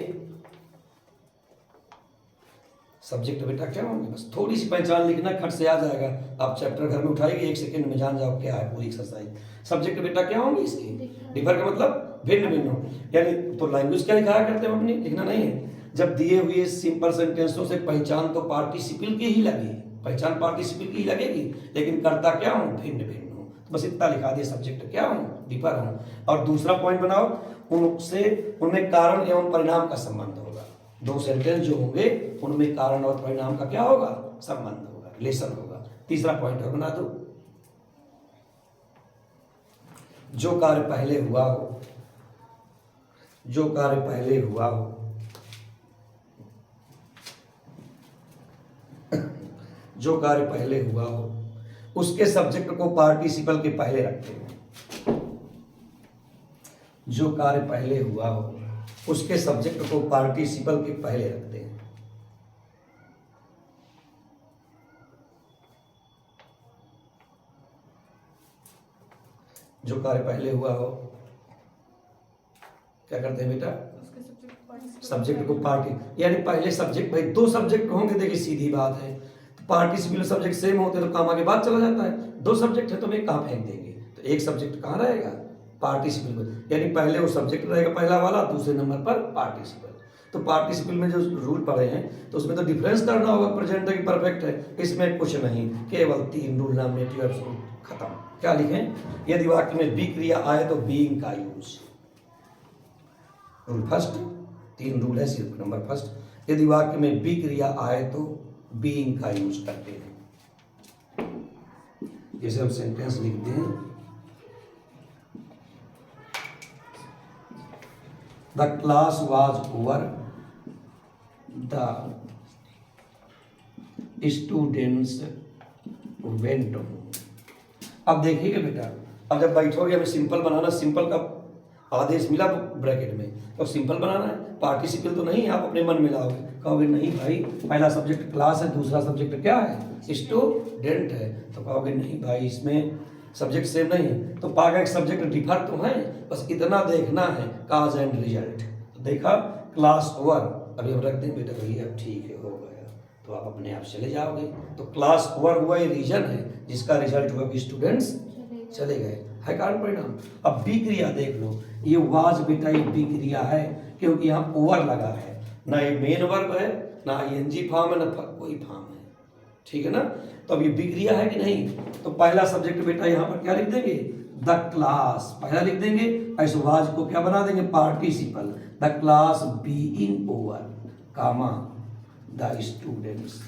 सब्जेक्ट बेटा क्या होंगे, बस थोड़ी सी पहचान लिखना, खट से आ जाएगा। आप चैप्टर घर में उठाएंगे 1 सेकंड में जान जाओ क्या है पूरी एक्सरसाइज। सब्जेक्ट बेटा क्या होंगे इसके? डिफर का मतलब भिन्न भिन्न हो, यानी तो लैंग्वेज क्या लिखाया करते हैं अपनी, लिखना नहीं है। जब दिए हुए सिंपल सेंटेंसों से पहचान तो पार्टिसिपल की ही लगी, पहचान पार्टिसिपल की ही लगेगी, लेकिन कर्ता क्या हो? भिन्न भिन्न हो। तो बस इतना लिखा दिया, सब्जेक्ट क्या हो? डिफर हो। और दूसरा पॉइंट बनाओ, उनमें कारण एवं परिणाम का संबंध होगा। दो सेंटेंस जो होंगे उनमें कारण और परिणाम का क्या होगा? संबंध होगा, रिलेशन होगा। तीसरा पॉइंट और बना दो, जो कार्य पहले हुआ हो, जो कार्य पहले हुआ हो, जो कार्य पहले हुआ हो उसके सब्जेक्ट को पार्टिसिपल के पहले रखते हैं। जो कार्य पहले हुआ हो उसके सब्जेक्ट को पार्टिसिपल के पहले रखते हैं। जो कार्य पहले हुआ हो क्या करते हैं बेटा? सब्जेक्ट को पार्टी, यानी पहले सब्जेक्ट, भाई दो सब्जेक्ट होंगे, देखिए सीधी बात है। तो पार्टिसिपल सब्जेक्ट सेम होते तो काम आगे बाद चला जाता है। दो सब्जेक्ट है तो मैं कहाँ फेंक देंगे? तो एक सब्जेक्ट कहाँ रहेगा? पार्टिसिपल, यानी पहले वो सब्जेक्ट रहेगा पहला वाला, दूसरे नंबर पर पार्टिसिपल। तो पार्टिसिपल में जो रूल पढ़े हैं तो उसमें तो डिफरेंस करना होगा, प्रेजेंट है कि परफेक्ट है। इसमें कुछ नहीं, केवल 3 रूल, नॉमिनेटिव एब्सोल्यूट, खत्म। क्या लिखें? यदि वाक्य में बी क्रिया आए तो बीइंग का यूज। रूल फर्स्ट, 3 रूल है सिर्फ। नंबर फर्स्ट, यदि वाक्य में बी क्रिया आए तो बीइंग का यूज करते हैं। जैसे हम सेंटेंस लिखते हैं, the class was over, the students went home. अब देखिएगा बेटा, अब जब बैठोगे, हमें सिंपल बनाना, सिंपल का आदेश मिला ब्रैकेट में, तो सिंपल बनाना है, पार्टिसिपल तो नहीं। आप अपने मन में लाओगे, कहोगे नहीं भाई पहला सब्जेक्ट क्लास है, दूसरा सब्जेक्ट क्या है? स्टूडेंट है। तो कहोगे नहीं भाई इसमें सब्जेक्ट सेम नहीं है। तो पागा एक सब्जेक्ट डिफर तो है, बस इतना देखना है, काज एंड रिजल्ट। तो देखा क्लास ओवर, अभी हम रख दें बेटा भैया, ठीक है हो गया, तो आप अपने आप चले जाओगे। तो क्लास ओवर हुआ ये रीजन है जिसका रिजल्ट हुआ कि स्टूडेंट्स चले गए, है कारण परिणाम। अब बी क्रिया देख लो, ये वाज बेटा ये बी क्रिया है क्योंकि यहाँ ओवर लगा है, ना ये मेन वर्ब है, ना ing फॉर्म है, ना कोई फॉर्म है, ठीक है ना। तो अब ये बी क्रिया है कि नहीं, तो पहला सब्जेक्ट बेटा यहाँ पर क्या लिख देंगे, द क्लास पहला लिख देंगे, ऐसे वाज को क्या बना देंगे, participle, the class being over comma the students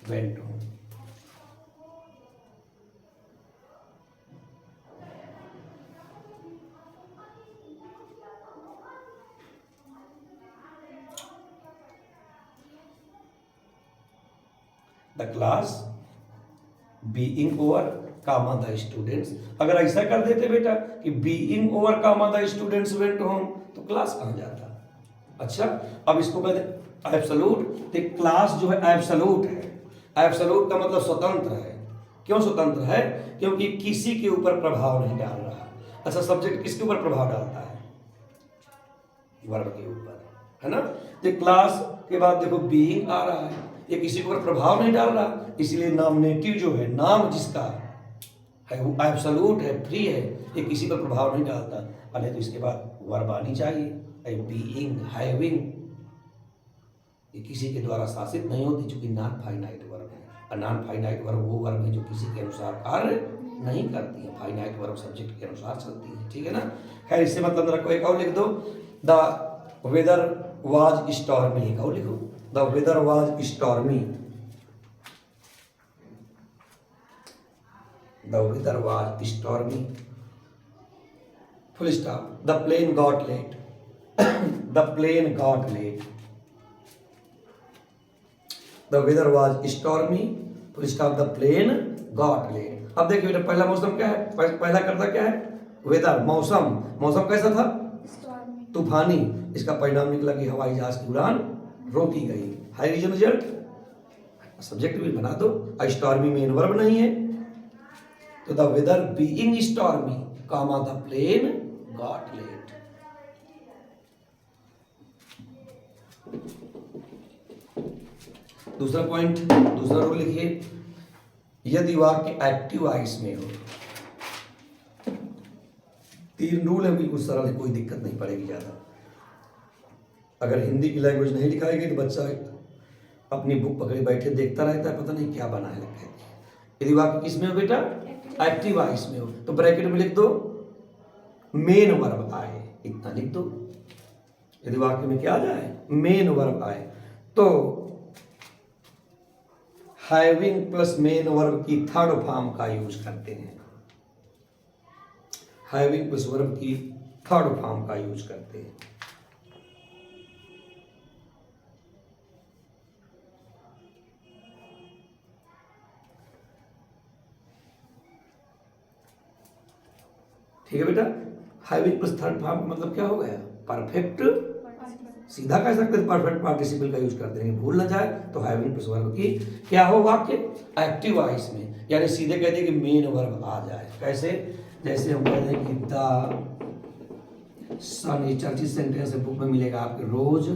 went home. The class being over comma the students. अगर ऐसा कर देते बेटा कि being over comma the students went home, तो क्लास कहाँ जाता। अच्छा, अब इसको कहते एब्सोल्यूट, तो क्लास जो है एब्सोल्यूट है, एब्सोल्यूट का मतलब स्वतंत्र है। क्यों स्वतंत्र है, क्योंकि किसी के ऊपर प्रभाव नहीं डाल रहा। अच्छा, सब्जेक्ट किसके ऊपर प्रभाव डालता है, वर्ब के ऊपर, है ना। तो क्लास के बाद देखो बीइंग आ रहा है, ये किसी के ऊपर प्रभाव नहीं डाल रहा, इसलिए नॉमिनेटिव जो है, नाम जिसका है वो एब्सोल्यूट है, फ्री है, ये किसी पर प्रभाव नहीं डालता। अरे तो इसके बाद वर्ब आनी चाहिए, बीइंग, हैविंग, ये किसी के द्वारा शासित नहीं होती, चूंकि नॉन फाइनाइट वर्ब है। और नॉन फाइनाइट वर्ब वो वर्ब है जो किसी के अनुसार कार्य नहीं करती है, फाइनाइट वर्ब सब्जेक्ट के अनुसार चलती है, ठीक है ना। खैर, इससे मतलब रखो, एक और लिख दो, द वेदर वाज स्टॉर्मी, एक और लिखो, the weather was stormy, the weather was stormy, full stop, the plane got late, the plane got late, the weather was stormy, full stop, the plane got late. अब देखिए बेटा, पहला मौसम क्या है, पहला करता क्या है, वेदर, मौसम, मौसम कैसा था, तूफानी, इसका परिणाम निकला कि हवाई जहाज की उड़ान रोकी गई, हाई रीजन रिजल्ट, सब्जेक्ट भी बना दो। स्टॉर्मी मेन वर्ब नहीं है, तो the weather being stormy comma the plane got late. दूसरा पॉइंट, दूसरा रूल लिखिए, यदि वाक्य एक्टिव वॉइस में हो, तीन रूल है, बिल्कुल सरल है, कोई दिक्कत नहीं पड़ेगी ज्यादा। अगर हिंदी की लैंग्वेज नहीं लिखाएगी तो बच्चा अपनी बुक पकड़े बैठे देखता रहता है, पता नहीं क्या बना है लगता है। यदि वाक्य किस में हो बेटा, एक्टिव वॉइस में हो, तो ब्रैकेट में लिख दो मेन वर्ब आए, इतना लिख दो। यदि वाक्य में क्या आ जाए, मेन वर्ब आए, तो हैविंग प्लस मेन वर्ब की थर्ड फॉर्म का यूज करते हैं, हैविंग प्लस वर्ब की थर्ड फॉर्म का यूज करते हैं। ठीक है बेटा, हैविंग प्लस थर्ड फॉर्म मतलब क्या हो गया, परफेक्ट, सीधा कह सकते हैं परफेक्ट पार्टिसिपल का यूज करते हैं, भूल ना जाए। तो हैविंग प्लस वर्ब की क्या हो वाक्य, एक्टिव वॉइस में, यानी सीधे कहते हैं कि मेन वर्ब आ जाए। कैसे, जैसे हम कहते हैं कि द सन, ये चर्चित सेंटेंस बुक में मिलेगा आपके, rose,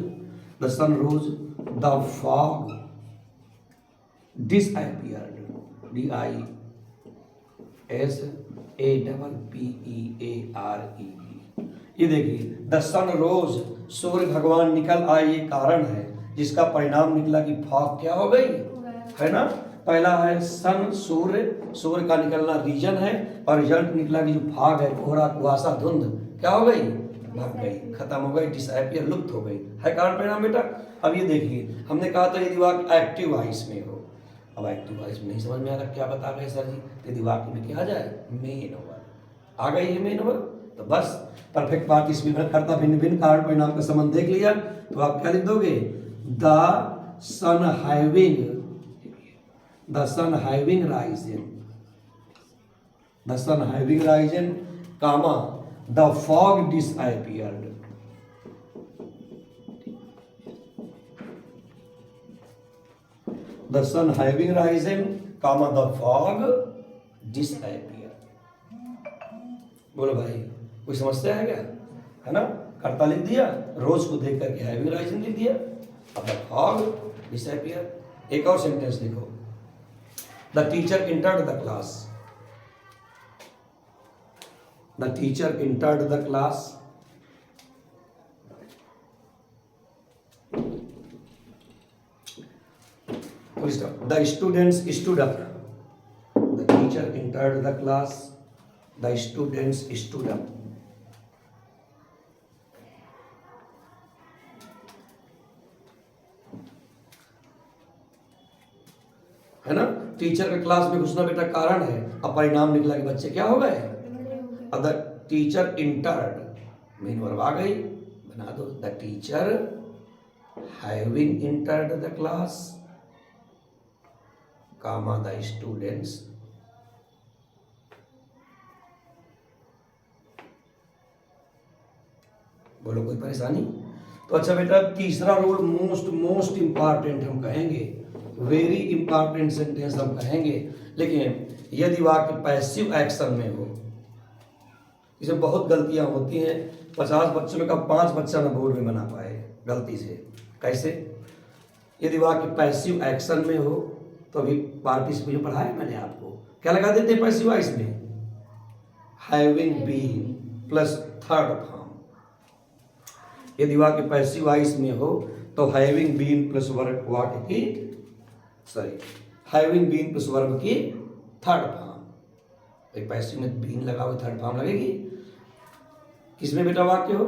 the sun rose, the fog disappeared, DISAPPEARED। ये देखिए, द सन रोज, सूर्य भगवान निकल आए, ये कारण है जिसका परिणाम निकला कि फॉग क्या हो गई, है ना। पहला है सन, सूर्य, सूर्य का निकलना रीजन है, और रिजल्ट निकला कि जो फॉग है, कोहरा, कुहासा, धुंध क्या हो गई, भाग गई, खत्म हो गई, डिसअपीयर, लुप्त हो गई, है कारण परिणाम बेटा। अब ये देखिए, हमने कहा था यदि वाक्य एक्टिव वॉइस में हो, अब एक्टिव वॉइस में नहीं समझ में आ रहा क्या बता रहे सर जी, यदि वाक्य में क्या आ जाए, मेन वर्ब आ गई है, मेन वर्ब, तो बस परफेक्ट पार्टिसिपल करता भिन्न भिन्न कारण परिणाम का संबंध देख लिया। तो आप क्या लिख दोगे, the sun having, the sun having risen, the sun having risen comma the fog disappeared, the sun having risen comma the fog disappeared. बोलो भाई, कोई समस्या है क्या, है ना। कर्ता लिख दिया, रोज को देख करके हैविंग राइजन लिख दिया, अब द फॉग डिसअपीयर। एक और सेंटेंस लिखो, the teacher entered the class, the teacher entered the class, the students stood up, the teacher entered the class, the students stood up, है ना। टीचर का क्लास में घुसना बेटा कारण है, अब परिणाम निकला कि बच्चे क्या हो गए, the teacher entered, main verb आ गई, बना दो the teacher having entered the class, comma the students, बोलो कोई परेशानी। तो अच्छा बेटा तीसरा रूल मोस्ट इंपॉर्टेंट हम कहेंगे, वेरी इंपॉर्टेंट सेंटेंस हम कहेंगे, लेकिन यदि वाक्य पैसिव एक्शन में हो, इसमें बहुत गलतियां होती हैं। 50 बच्चों में का 5 बच्चा ना बोर्ड में बना पाए गलती से। कैसे? यदि वाक्य पैसिव एक्शन में हो तो अभी पार्टिसिपेट पढ़ाया मैंने आपको, क्या लगा देते हैं पैसिव वॉइस में, having been plus third form. यदि वाक्य पैसिव वॉइस में हो तो हैविंग बीन प्लस वर्ब वाक्य की हैविंग बीन प्लस वर्ब की थर्ड फॉर्म। पैसिव में बीन लगा हुआ थर्ड फॉर्म लगेगी। किसमें बेटा वाक्य हो,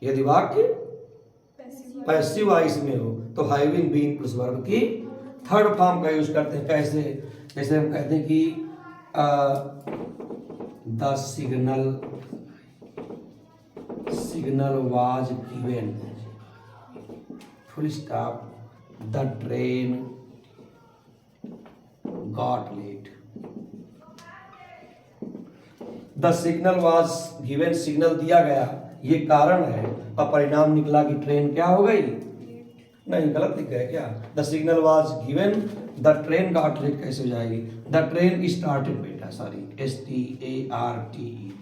यदि वाक्य पैसिव वॉइस में हो तो हैविंग बीन प्लस वर्ब की थर्ड फॉर्म का यूज करते हैं। कैसे? जैसे हम कहते हैं कि the signal was given, full stop, the train got late. The signal was given, signal दिया गया, ये कारण है, अब परिणाम निकला कि ट्रेन क्या हो गई, नहीं गलत लिख गए क्या, the signal was given the train got late कैसे हो जाएगी, द ट्रेन स्टार्टेड बेटा, सॉरी STARTED,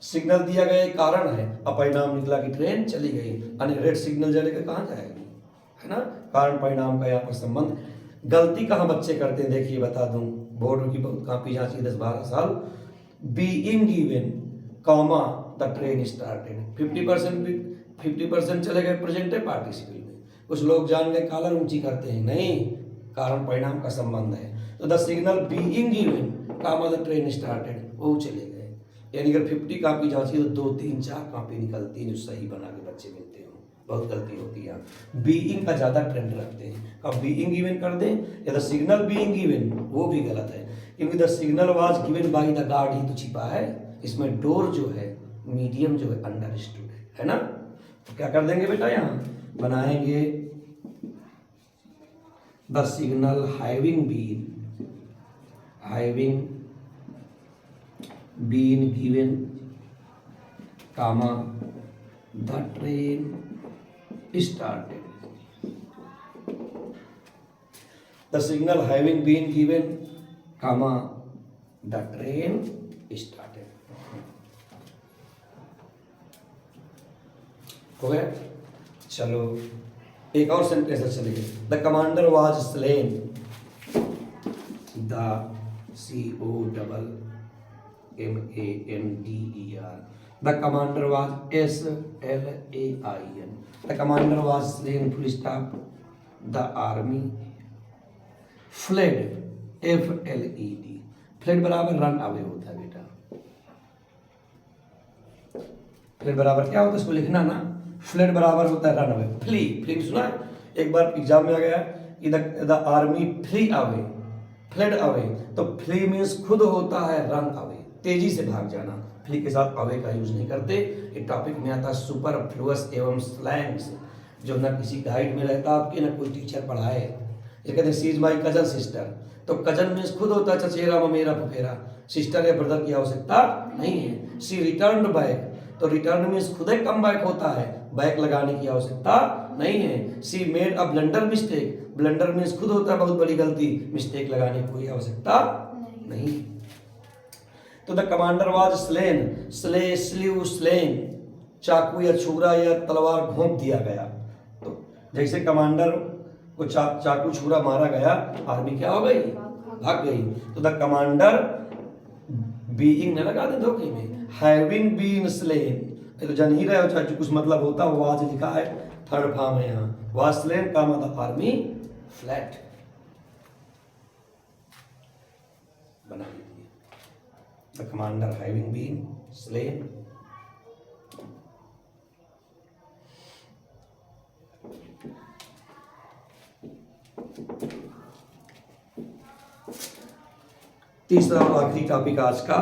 सिग्नल दिया गया एक कारण है, अब परिणाम निकला कि ट्रेन चली गई, यानी रेड सिग्नल जलेगा कहाँ जाएगी, है ना। कारण परिणाम का यहाँ पर संबंध। गलती कहाँ बच्चे करते हैं देखिए बता दूं, बोर्ड की बहुत कॉपी जांची 10-12 साल, being given comma the train started, 50% चले गए प्रेजेंट पार्टिसिपल में। कुछ लोग जान गए कॉलर ऊंची करते हैं, नहीं, कारण परिणाम का संबंध है। तो the signal being given comma the train started, वो चले गए। यानी अगर 50 कॉपी जांची तो 2, 3, 4 कॉपी निकलती है जो सही बना के बच्चे मिलते हो, बहुत गलती होती है। बीइंग का ज्यादा ट्रेंड रखते हैं, अब बीइंग गिवन कर दें या द सिग्नल बीइंग गिवन, वो भी गलत है, क्योंकि the signal was given by the guard ही तो छिपा है, इसमें डोर जो है मीडियम जो है अंडरस्टूड है ना। तो क्या कर देंगे बेटा, यहाँ बनाएंगे the signal having been given comma the train started, the signal having been given comma the train started. हो गया। चलो एक और सेंटेंस चलेंगे, the commander was slain, the COMMANDER, the commander was SLAIN, the commander was slain full stop, the army fled FLED, fled बराबर run away होता है बेटा, फ्लेड बराबर क्या होता है इसको लिखना ना, फ्लेड बराबर होता है रन अवे, फ्ली सुना है? एक बार एग्जाम में आ गया कि the army flee away, fled away, तो फ्ली मीन्स खुद होता है रन अवे, तेजी से भाग जाना, फ्ली के साथ अवे का यूज नहीं करते। एक टॉपिक में आता है सुपरफ्लुअस एवं स्लैंग्स, जो ना किसी गाइड में रहता आपके ना कोई टीचर पढ़ाए। ये कहते हैं सी इज माई कजन सिस्टर, तो कजन मीन्स खुद होता है चचेरा ममेरा फुफेरा, सिस्टर या ब्रदर की आवश्यकता नहीं है। सी रिटर्न बैक, तो रिटर्न मीन्स खुद ही कम बैक होता है, बैक लगाने की आवश्यकता नहीं है। सी made a blunder mistake, blunder means खुद होता है बहुत बड़ी गलती, मिस्टेक लगाने की कोई आवश्यकता नहीं। तो the commander was slain, slew slain, चाकू या छुरा या तलवार घोंप दिया गया, तो जैसे कमांडर को चाकू छुरा मारा गया, आर्मी क्या हो गई, भाग गई। तो द कमांडर बीइंग न लगा दे धोखे में, हैविंग बीन स्लेन, ये तो जान ही रहे हो, चाहे कुछ मतलब होता हो, वाज लिखा है थर्ड फॉर्म है यहाँ, वाज स्लेन का मतलब आर्मी फ्लैट बना लीजिए, the commander having been slain. तीसरा और आखिरी टॉपिक आज का,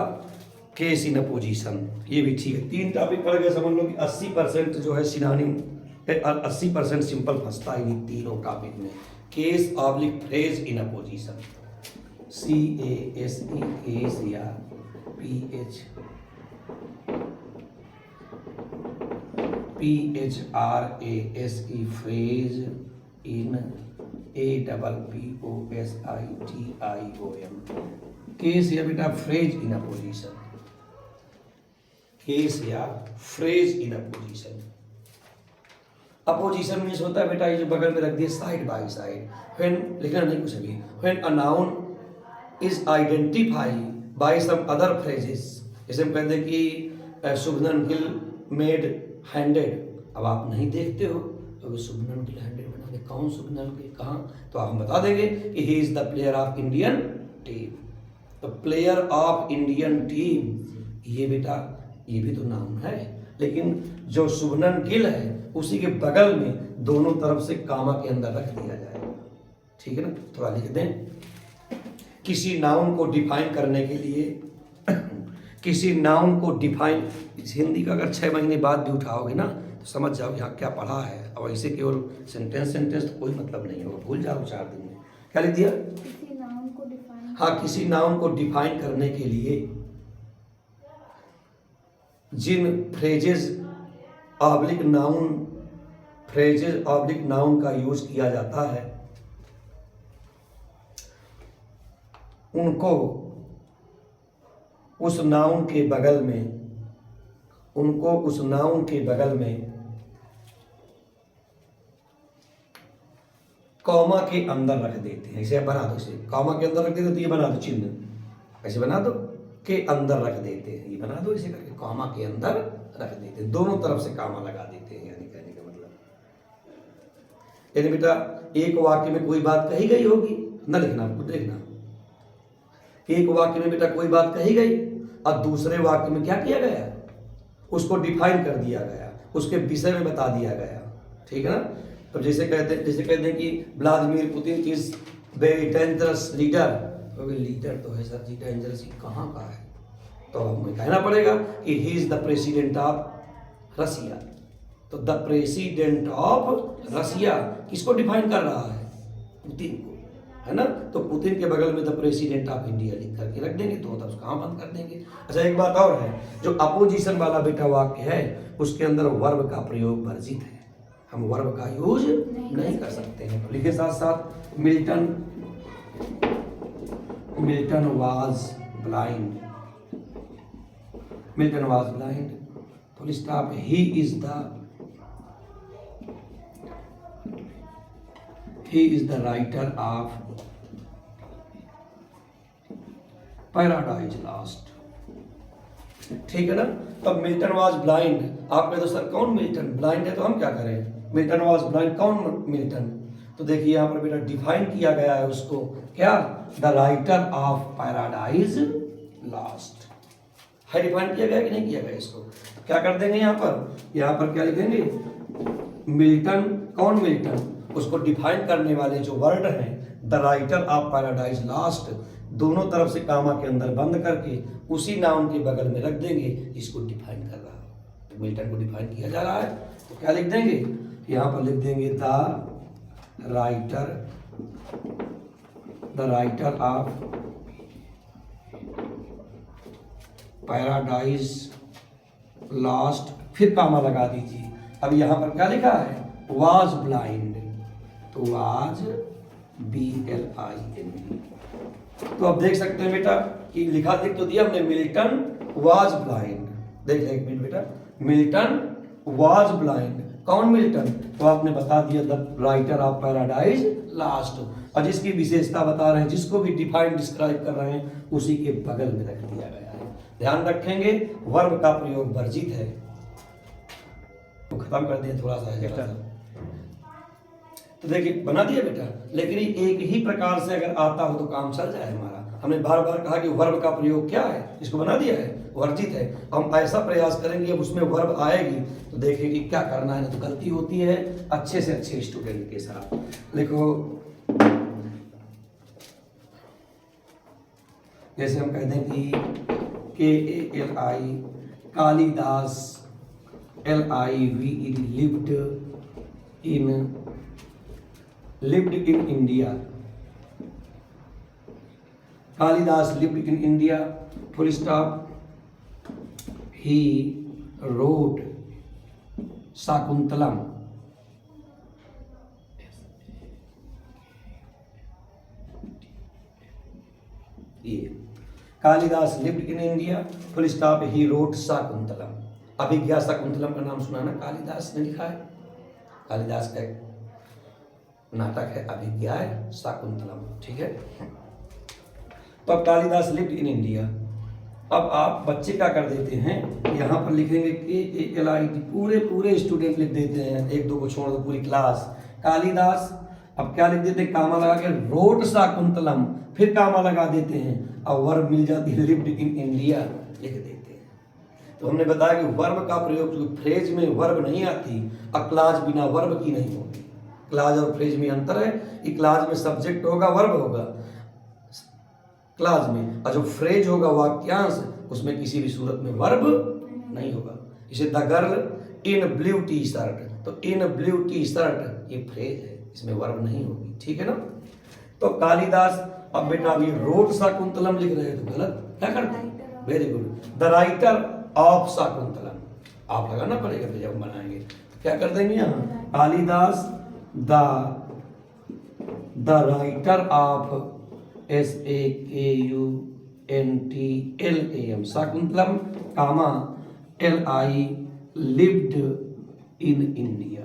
केस इन अपोजिशन, ये भी ठीक है। 3 टॉपिक पढ़ गए, समझ लो कि 80% जो है सिनोनिम, 80% सिंपल फंसता है इन तीनों टॉपिक में। Case oblique phrase in opposition, CASE case या PHRASE phrase in APPOSITION, case या बेटा फ्रेज इन अपोजिशन, केस या phrase in opposition. Opposition means होता है बेटा ये जो बगल में रख दिए साइड बाय साइड, व्हेन लिखना नहीं कुछ भी, when a noun is identified by some other phrases, जैसे हम कहते हैं कि शुभनन गिल मेड हैंडेड, अब आप नहीं देखते हो तो शुभनन गिल हैंडेड बना दे, कौन शुभनन गिल कहाँ, तो आप हम बता देंगे कि he is the player of Indian team, तो प्लेयर ऑफ इंडियन टीम ये बेटा ये भी तो नाम है, लेकिन जो शुभनन गिल है उसी के बगल में दोनों तरफ से कामा के अंदर रख दिया जाएगा, ठीक है ना। थोड़ा लिख दें, किसी नाउन को डिफाइन करने के लिए किसी नाउन को डिफाइन, इस हिंदी का अगर 6 महीने बाद भी उठाओगे ना तो समझ जाओ यहाँ क्या पढ़ा है, और ऐसे केवल सेंटेंस तो कोई मतलब नहीं होगा, भूल जाओ 4 दिन में। क्या लिख दिया, किसी नाउन को डिफाइन, हाँ किसी नाउन को डिफाइन करने के लिए जिन फ्रेजेस ऑब्लिक नाउन का यूज किया जाता है उनको उस नाउन के बगल में कॉमा के अंदर रख देते हैं, इसे बना दो, इसे कॉमा के अंदर रख देते तो ये बना दो चिन्ह, ऐसे बना दो, के अंदर रख देते हैं, ये बना दो इसे करके, कॉमा के अंदर रख देते हैं, दोनों तरफ से कॉमा लगा देते हैं, यानी कहने का मतलब, यानी बेटा एक वाक्य में कोई बात कही गई होगी, न लिखना खुद देखना, एक वाक्य में बेटा कोई बात कही गई और दूसरे वाक्य में क्या किया गया, उसको डिफाइन कर दिया गया, उसके विषय में बता दिया गया, ठीक है ना। तो जैसे कहते हैं कि Vladimir Putin is very dangerous leader, leader तो है सर जी, डेंजरस कहाँ का है, तो हमें कहना पड़ेगा कि he is the president of Russia, तो द प्रेसिडेंट ऑफ रसिया किसको डिफाइन कर रहा है, पुतिन को, है ना। तो पुतिन के बगल में द प्रेसिडेंट ऑफ इंडिया लिख करके रख देंगे, तो तब कहाँ बंद कर देंगे। अच्छा एक बात और है, जो अपोजिशन वाला बेटा वाक्य है उसके अंदर वर्ब का प्रयोग वर्जित है, हम वर्ब का यूज नहीं कर सकते हैं। तो लिखे साथ साथ, Milton was blind, full stop, he is the writer of paradise lost, ठीक है ना। तब मिल्टन वाज ब्लाइंड, आप कहे तो सर कौन मिल्टन, ब्लाइंड है तो हम क्या करें, मिल्टन वाज ब्लाइंड, कौन मिल्टन, तो देखिए यहाँ पर बेटा डिफाइन किया गया है उसको, क्या, the writer of paradise lost है, डिफाइन किया गया कि नहीं किया गया, इसको क्या कर देंगे यहाँ पर क्या लिखेंगे, मिल्टन, कौन मिल्टन, उसको डिफाइन करने वाले जो वर्ड हैं, the writer of paradise lost, दोनों तरफ से कामा के अंदर बंद करके उसी नाउन के बगल में रख देंगे, इसको डिफाइन कर रहा है, तो मिल्टन को डिफाइन किया जा रहा है, तो क्या लिख देंगे, यहाँ पर लिख देंगे the writer of paradise lost, फिर कामा लगा दीजिए। अब यहाँ पर क्या लिखा है, वाज ब्लाइंड, तो वाज BLIND, तो अब देख सकते हैं बेटा कि लिखा देख तो दिया हमने, मिल्टन वाज ब्लाइंड, देख ले एक मिनट बेटा, मिल्टन वाज ब्लाइंड, कौन मिल्टन, तो आपने बता दिया the writer of paradise lost, और जिसकी विशेषता बता रहे हैं, जिसको भी डिफाइन डिस्क्राइब कर रहे हैं, उसी के बगल में रख दिया गया है। ध्यान रखेंगे वर्ब का प्रयोग वर्जित है। तो खत्म कर दिए थोड़ा सा है जरा सा। तो देखिए बना दिया बेटा, लेकिन एक ही प्रकार से अगर आता हो तो काम चल जाए हमारा। हमने बार बार कहा कि वर्ब का प्रयोग क्या है, इसको बना दिया है, वर्जित है। हम ऐसा प्रयास करेंगे अब उसमें वर्ब आएगी तो देखें कि क्या करना है, तो गलती होती है अच्छे से अच्छे स्टूडेंट के साथ। देखो जैसे हम कहते हैं कि KALI Kalidas LIVED lived in India। Kalidas lived in India, full stop, he wrote Shakuntalam. ये Kalidas lived in India, full stop, he wrote Shakuntalam. अभिज्ञा शाकुंतलम का नाम सुना ना, कालिदास ने लिखा है। कालिदास का एक नाटक है अभिज्ञा शाकुंतलम, ठीक है। तो अब कालिदास लिव्ड इन इंडिया। अब आप बच्चे क्या कर देते हैं, यहाँ पर लिखेंगे KALI, पूरे स्टूडेंट लिख देते हैं, एक दो को छोड़ दो पूरी क्लास। कालिदास अब क्या लिख देते हैं, कामा लगा के रोट शाकुंतलम, फिर कामा लगा देते हैं और वर्ब मिल जाती है लिव्ड इन इंडिया लिख देते हैं। तो हमने बताया कि वर्ब का प्रयोग, जो फ्रेज में वर्ब नहीं आती, अब क्लाज बिना वर्ब की नहीं होगी। क्लाज और फ्रेज में अंतर है कि क्लाज में सब्जेक्ट होगा वर्ब होगा क्लाज में, और जो फ्रेज होगा वाक्यांश उसमें किसी भी सूरत में वर्ब नहीं होगा। इसे the girl in blue T shirt, तो इन ब्लू टी शर्ट ये फ्रेज है, इसमें वर्ब नहीं होगी, ठीक है ना। तो कालिदास, अब बेटा अभी रोट शाकुंतलम लिख रहे हैं तो गलत क्या करते, very good, the writer of Shakuntalam आप लगाना पड़ेगा फिर जब बनाएंगे। तो क्या कर देंगे यहाँ, Kalidas the writer of SAKUNTLAM Shakuntalam comma LI lived in India,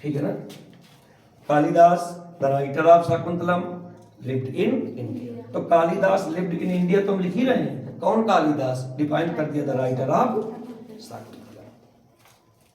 ठीक है ना। Kalidas the writer of Shakuntalam lived in India। तो कालिदास lived in India तो हम लिख ही रहे हैं, कौन कालिदास, डिफाइन कर दिया द राइटर ऑफ शाकुंतलम।